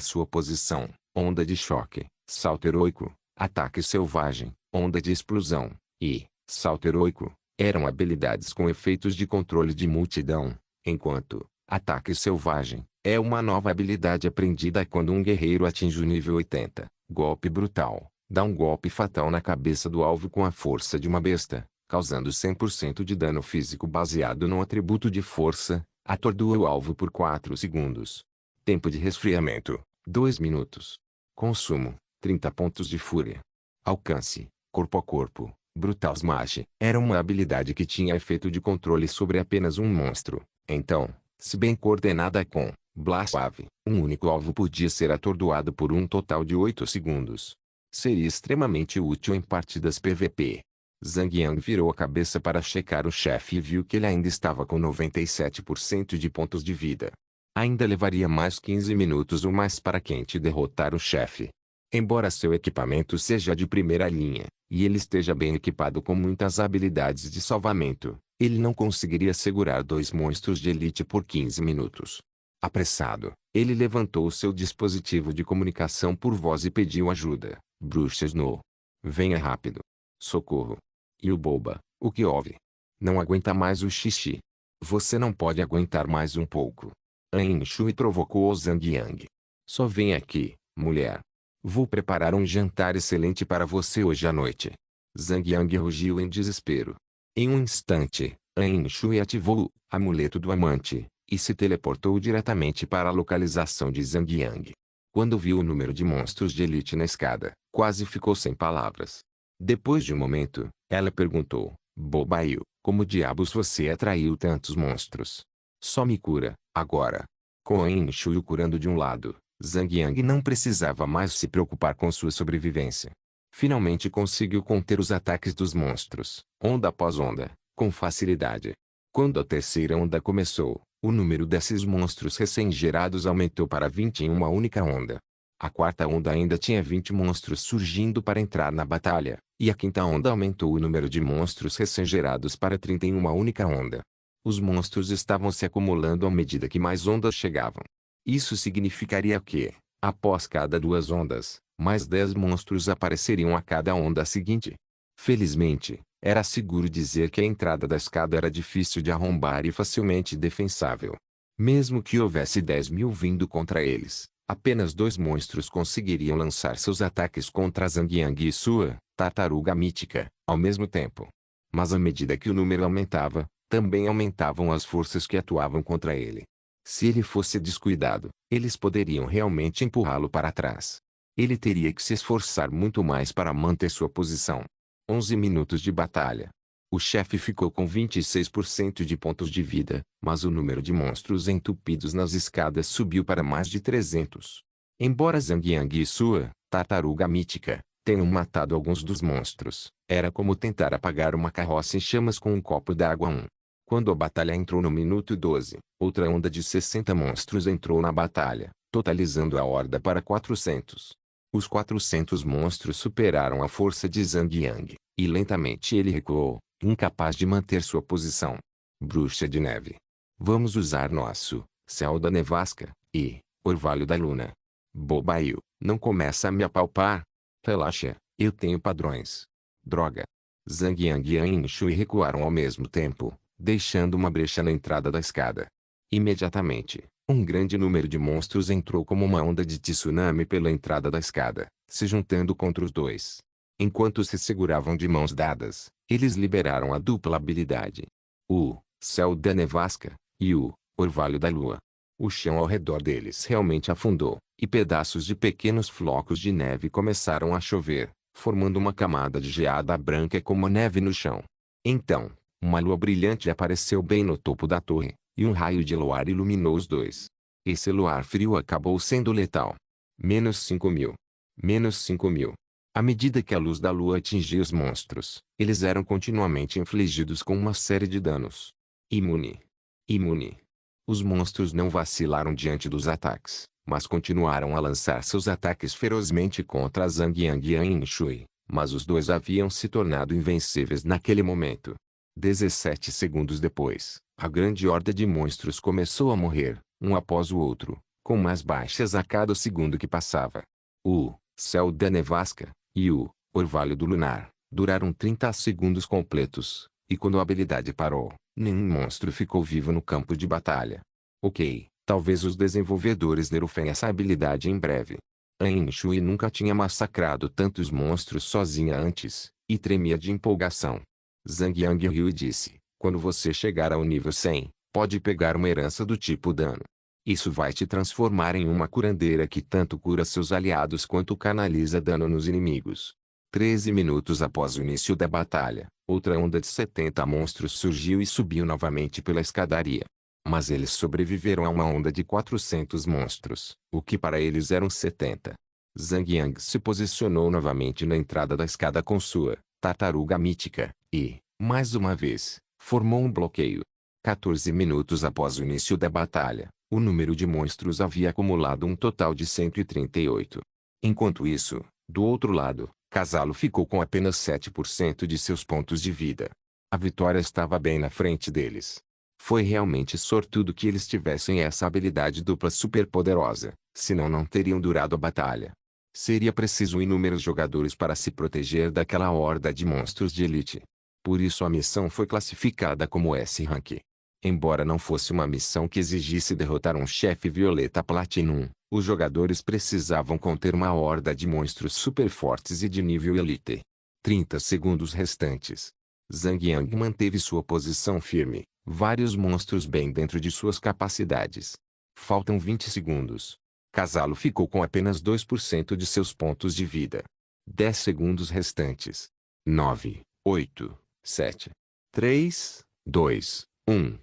sua posição: onda de choque, salto heroico, ataque selvagem, onda de explosão e salto heroico. Eram habilidades com efeitos de controle de multidão, enquanto ataque selvagem É uma nova habilidade aprendida quando um guerreiro atinge o nível 80. Golpe brutal. Dá um golpe fatal na cabeça do alvo com a força de uma besta, causando 100% de dano físico baseado no atributo de força. Atordoa o alvo por 4 segundos. Tempo de resfriamento: 2 minutos. Consumo: 30 pontos de fúria. Alcance: corpo a corpo. Brutal Smash era uma habilidade que tinha efeito de controle sobre apenas um monstro. Então, se bem coordenada com Blast Wave, um único alvo podia ser atordoado por um total de 8 segundos. Seria extremamente útil em partidas PVP. Zhang Yang virou a cabeça para checar o chefe e viu que ele ainda estava com 97% de pontos de vida. Ainda levaria mais 15 minutos ou mais para Quente derrotar o chefe. Embora seu equipamento seja de primeira linha, e ele esteja bem equipado com muitas habilidades de salvamento, ele não conseguiria segurar 2 monstros de elite por 15 minutos. Apressado, ele levantou seu dispositivo de comunicação por voz e pediu ajuda. Bruxa Snow. Venha rápido. Socorro. E o Boba, o que houve? Não aguenta mais o xixi. Você não pode aguentar mais um pouco. An Shui provocou Zhang Yang. Só vem aqui, mulher. Vou preparar um jantar excelente para você hoje à noite. Zhang Yang rugiu em desespero. Em um instante, An Shui ativou o amuleto do amante e se teleportou diretamente para a localização de Zhang Yang. Quando viu o número de monstros de elite na escada, quase ficou sem palavras. Depois de um momento, ela perguntou: Bobaio, como diabos você atraiu tantos monstros? Só me cura, agora. Com An Shui o curando de um lado, Zhang Yang não precisava mais se preocupar com sua sobrevivência. Finalmente conseguiu conter os ataques dos monstros, onda após onda, com facilidade. Quando a terceira onda começou, o número desses monstros recém-gerados aumentou para 20 em uma única onda. A quarta onda ainda tinha 20 monstros surgindo para entrar na batalha, e a quinta onda aumentou o número de monstros recém-gerados para 30 em uma única onda. Os monstros estavam se acumulando à medida que mais ondas chegavam. Isso significaria que, após cada 2 ondas, mais 10 monstros apareceriam a cada onda seguinte. Felizmente, era seguro dizer que a entrada da escada era difícil de arrombar e facilmente defensável. Mesmo que houvesse 10.000 vindo contra eles, apenas 2 monstros conseguiriam lançar seus ataques contra Zhang Yang e sua tartaruga mítica, ao mesmo tempo. Mas à medida que o número aumentava, também aumentavam as forças que atuavam contra ele. Se ele fosse descuidado, eles poderiam realmente empurrá-lo para trás. Ele teria que se esforçar muito mais para manter sua posição. 11 minutos de batalha. O chefe ficou com 26% de pontos de vida, mas o número de monstros entupidos nas escadas subiu para mais de 300. Embora Zhang Yang e sua tartaruga mítica tenham matado alguns dos monstros, era como tentar apagar uma carroça em chamas com um copo d'água. Quando a batalha entrou no minuto 12, outra onda de 60 monstros entrou na batalha, totalizando a horda para 400. Os 400 monstros superaram a força de Zhang Yang, e lentamente ele recuou, incapaz de manter sua posição. Bruxa de Neve. Vamos usar nosso Céu da Nevasca e Orvalho da Luna. Bobaio, não começa a me apalpar. Relaxa, eu tenho padrões. Droga. Zhang Yang e An Shui recuaram ao mesmo tempo, deixando uma brecha na entrada da escada. Imediatamente, um grande número de monstros entrou como uma onda de tsunami pela entrada da escada, se juntando contra os dois. Enquanto se seguravam de mãos dadas, eles liberaram a dupla habilidade. O Céu da Nevasca e o Orvalho da Lua. O chão ao redor deles realmente afundou, e pedaços de pequenos flocos de neve começaram a chover, formando uma camada de geada branca como neve no chão. Então, uma lua brilhante apareceu bem no topo da torre, e um raio de luar iluminou os dois. Esse luar frio acabou sendo letal. Menos 5.000. Menos 5.000. À medida que a luz da lua atingia os monstros, eles eram continuamente infligidos com uma série de danos. Imune. Imune. Os monstros não vacilaram diante dos ataques, mas continuaram a lançar seus ataques ferozmente contra Zhang Yang e An Shui, mas os dois haviam se tornado invencíveis naquele momento. 17 segundos depois, a grande horda de monstros começou a morrer, um após o outro, com mais baixas a cada segundo que passava. O Céu da Nevasca e o Orvalho do Lunar duraram 30 segundos completos, e quando a habilidade parou, nenhum monstro ficou vivo no campo de batalha. Ok, Talvez os desenvolvedores nerfem essa habilidade em breve. Ain Shui nunca tinha massacrado tantos monstros sozinha antes, e tremia de empolgação. Zhang Yang riu e disse, quando você chegar ao nível 100, pode pegar uma herança do tipo dano. Isso vai te transformar em uma curandeira que tanto cura seus aliados quanto canaliza dano nos inimigos. 13 minutos após o início da batalha, outra onda de 70 monstros surgiu e subiu novamente pela escadaria. Mas eles sobreviveram a uma onda de 400 monstros, o que para eles eram 70. Zhang Yang se posicionou novamente na entrada da escada com sua tartaruga mítica, e, mais uma vez, formou um bloqueio. 14 minutos após o início da batalha, o número de monstros havia acumulado um total de 138. Enquanto isso, do outro lado, Casalo ficou com apenas 7% de seus pontos de vida. A vitória estava bem na frente deles. Foi realmente sortudo que eles tivessem essa habilidade dupla superpoderosa, senão não teriam durado a batalha. Seria preciso inúmeros jogadores para se proteger daquela horda de monstros de elite. Por isso a missão foi classificada como S-Rank. Embora não fosse uma missão que exigisse derrotar um chefe Violeta Platinum, os jogadores precisavam conter uma horda de monstros super fortes e de nível elite. 30 segundos restantes. Zhang Yang manteve sua posição firme, vários monstros bem dentro de suas capacidades. Faltam 20 segundos. Casalo ficou com apenas 2% de seus pontos de vida. 10 segundos restantes. 9, 8, 7, 3, 2, 1.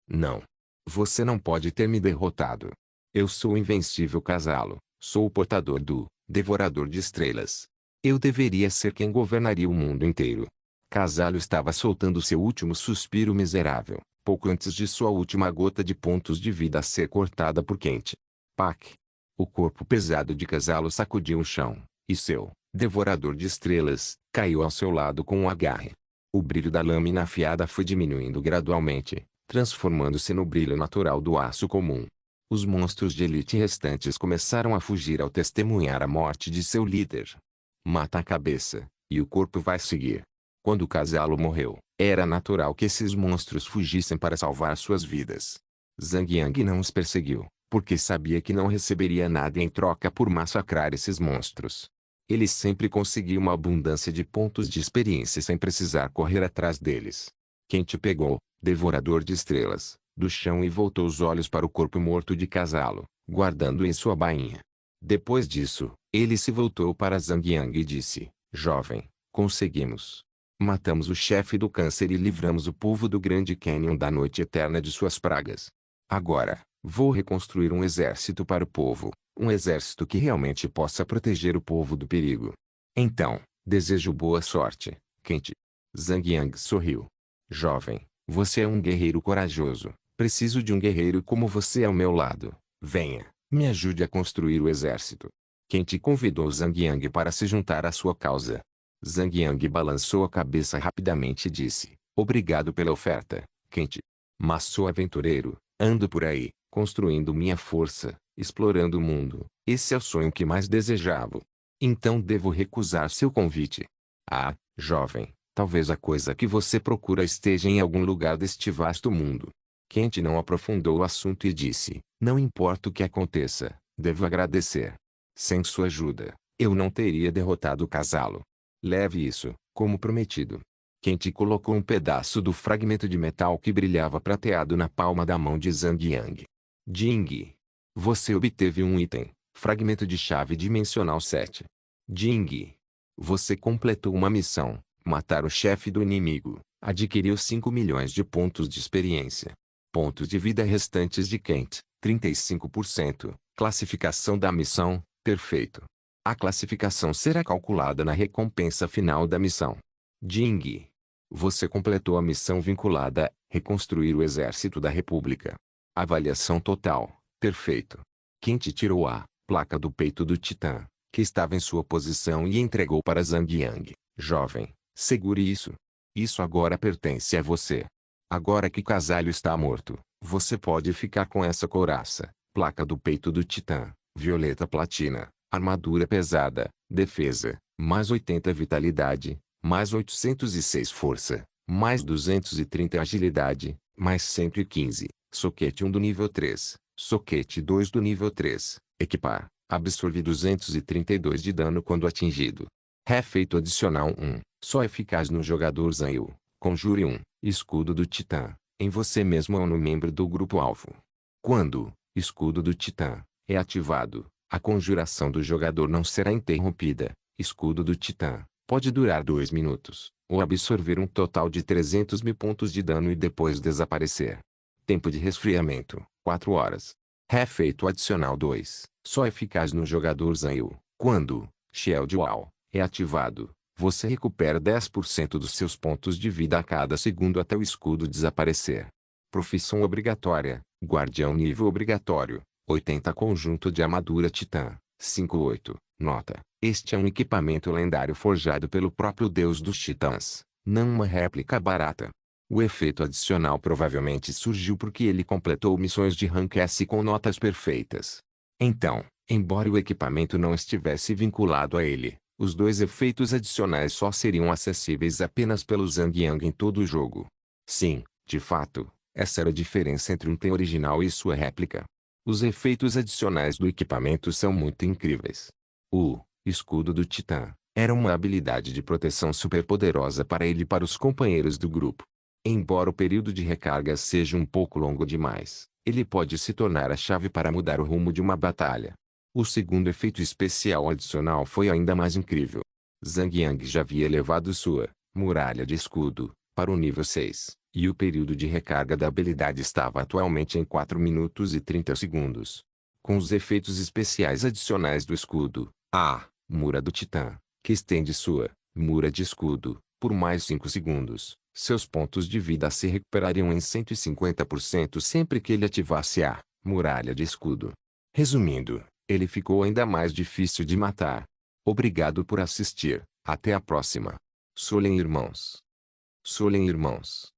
Não. Você não pode ter me derrotado. Eu sou o invencível Casalo, sou o portador do Devorador de Estrelas. Eu deveria ser quem governaria o mundo inteiro. Casalo estava soltando seu último suspiro miserável, pouco antes de sua última gota de pontos de vida ser cortada por Quente. Pac! O corpo pesado de Casalo sacudiu o chão, e seu Devorador de Estrelas caiu ao seu lado com um agarre. O brilho da lâmina afiada foi diminuindo gradualmente, transformando-se no brilho natural do aço comum. Os monstros de elite restantes começaram a fugir ao testemunhar a morte de seu líder. Mata a cabeça, e o corpo vai seguir. Quando Casalo morreu, era natural que esses monstros fugissem para salvar suas vidas. Zhang Yang não os perseguiu, porque sabia que não receberia nada em troca por massacrar esses monstros. Ele sempre conseguia uma abundância de pontos de experiência sem precisar correr atrás deles. Quem te pegou, Devorador de Estrelas, do chão e voltou os olhos para o corpo morto de Casalo, guardando em sua bainha. Depois disso, ele se voltou para Zhang Yang e disse, jovem, conseguimos. Matamos o chefe do câncer e livramos o povo do Grande Canyon da noite eterna de suas pragas. Agora, vou reconstruir um exército para o povo, um exército que realmente possa proteger o povo do perigo. Então, desejo boa sorte, Quente. Zhang Yang sorriu. Jovem, você é um guerreiro corajoso. Preciso de um guerreiro como você ao meu lado. Venha, me ajude a construir o exército. Quente convidou Zhang Yang para se juntar à sua causa. Zhang Yang balançou a cabeça rapidamente e disse, obrigado pela oferta, Quente. Mas sou aventureiro, ando por aí, construindo minha força, explorando o mundo. Esse é o sonho que mais desejava. Então devo recusar seu convite. Ah, jovem, talvez a coisa que você procura esteja em algum lugar deste vasto mundo. Quente não aprofundou o assunto e disse, não importa o que aconteça, devo agradecer. Sem sua ajuda, eu não teria derrotado Casalo. Leve isso, como prometido. Quente colocou um pedaço do fragmento de metal que brilhava prateado na palma da mão de Zhang Yang. Jing. Você obteve um item, fragmento de chave dimensional 7. Jing. Você completou uma missão, matar o chefe do inimigo, adquiriu 5 milhões de pontos de experiência. Pontos de vida restantes de Kent, 35%. Classificação da missão, perfeito. A classificação será calculada na recompensa final da missão. Jing. Você completou a missão vinculada a reconstruir o exército da República. Avaliação total, perfeito. Kent tirou a placa do peito do Titã, que estava em sua posição e entregou para Zhang Yang. Jovem, segure isso. Isso agora pertence a você. Agora que Casalo está morto, você pode ficar com essa couraça, placa do peito do Titã, violeta platina, armadura pesada, defesa, mais 80 vitalidade, mais 806 força, mais 230 agilidade, mais 115, soquete 1 do nível 3, Soquete 2 do nível 3. Equipar. Absorve 232 de dano quando atingido. Efeito adicional 1. Só eficaz no jogador Zanil. Conjure 1. Escudo do Titã. Em você mesmo ou no membro do grupo-alvo. Quando Escudo do Titã é ativado, a conjuração do jogador não será interrompida. Escudo do Titã pode durar 2 minutos, ou absorver um total de 300.000 pontos de dano e depois desaparecer. Tempo de resfriamento, 4 horas. Efeito adicional 2. Só eficaz no jogador Zanil. Quando Shield Wall é ativado, você recupera 10% dos seus pontos de vida a cada segundo até o escudo desaparecer. Profissão obrigatória. Guardião nível obrigatório. 80 conjunto de armadura titã. 58. Nota. Este é um equipamento lendário forjado pelo próprio deus dos titãs, não uma réplica barata. O efeito adicional provavelmente surgiu porque ele completou missões de rank S com notas perfeitas. Então, embora o equipamento não estivesse vinculado a ele, os dois efeitos adicionais só seriam acessíveis apenas pelo Zhang Yang em todo o jogo. Sim, de fato, essa era a diferença entre um item original e sua réplica. Os efeitos adicionais do equipamento são muito incríveis. O Escudo do Titã era uma habilidade de proteção superpoderosa para ele e para os companheiros do grupo. Embora o período de recarga seja um pouco longo demais, ele pode se tornar a chave para mudar o rumo de uma batalha. O segundo efeito especial adicional foi ainda mais incrível. Zhang Yang já havia elevado sua Muralha de Escudo para o nível 6, e o período de recarga da habilidade estava atualmente em 4 minutos e 30 segundos. Com os efeitos especiais adicionais do escudo, a Mura do Titã, que estende sua Mura de Escudo por mais 5 segundos, seus pontos de vida se recuperariam em 150% sempre que ele ativasse a Muralha de Escudo. Resumindo, ele ficou ainda mais difícil de matar. Obrigado por assistir. Até a próxima. Solen Irmãos. Solen Irmãos.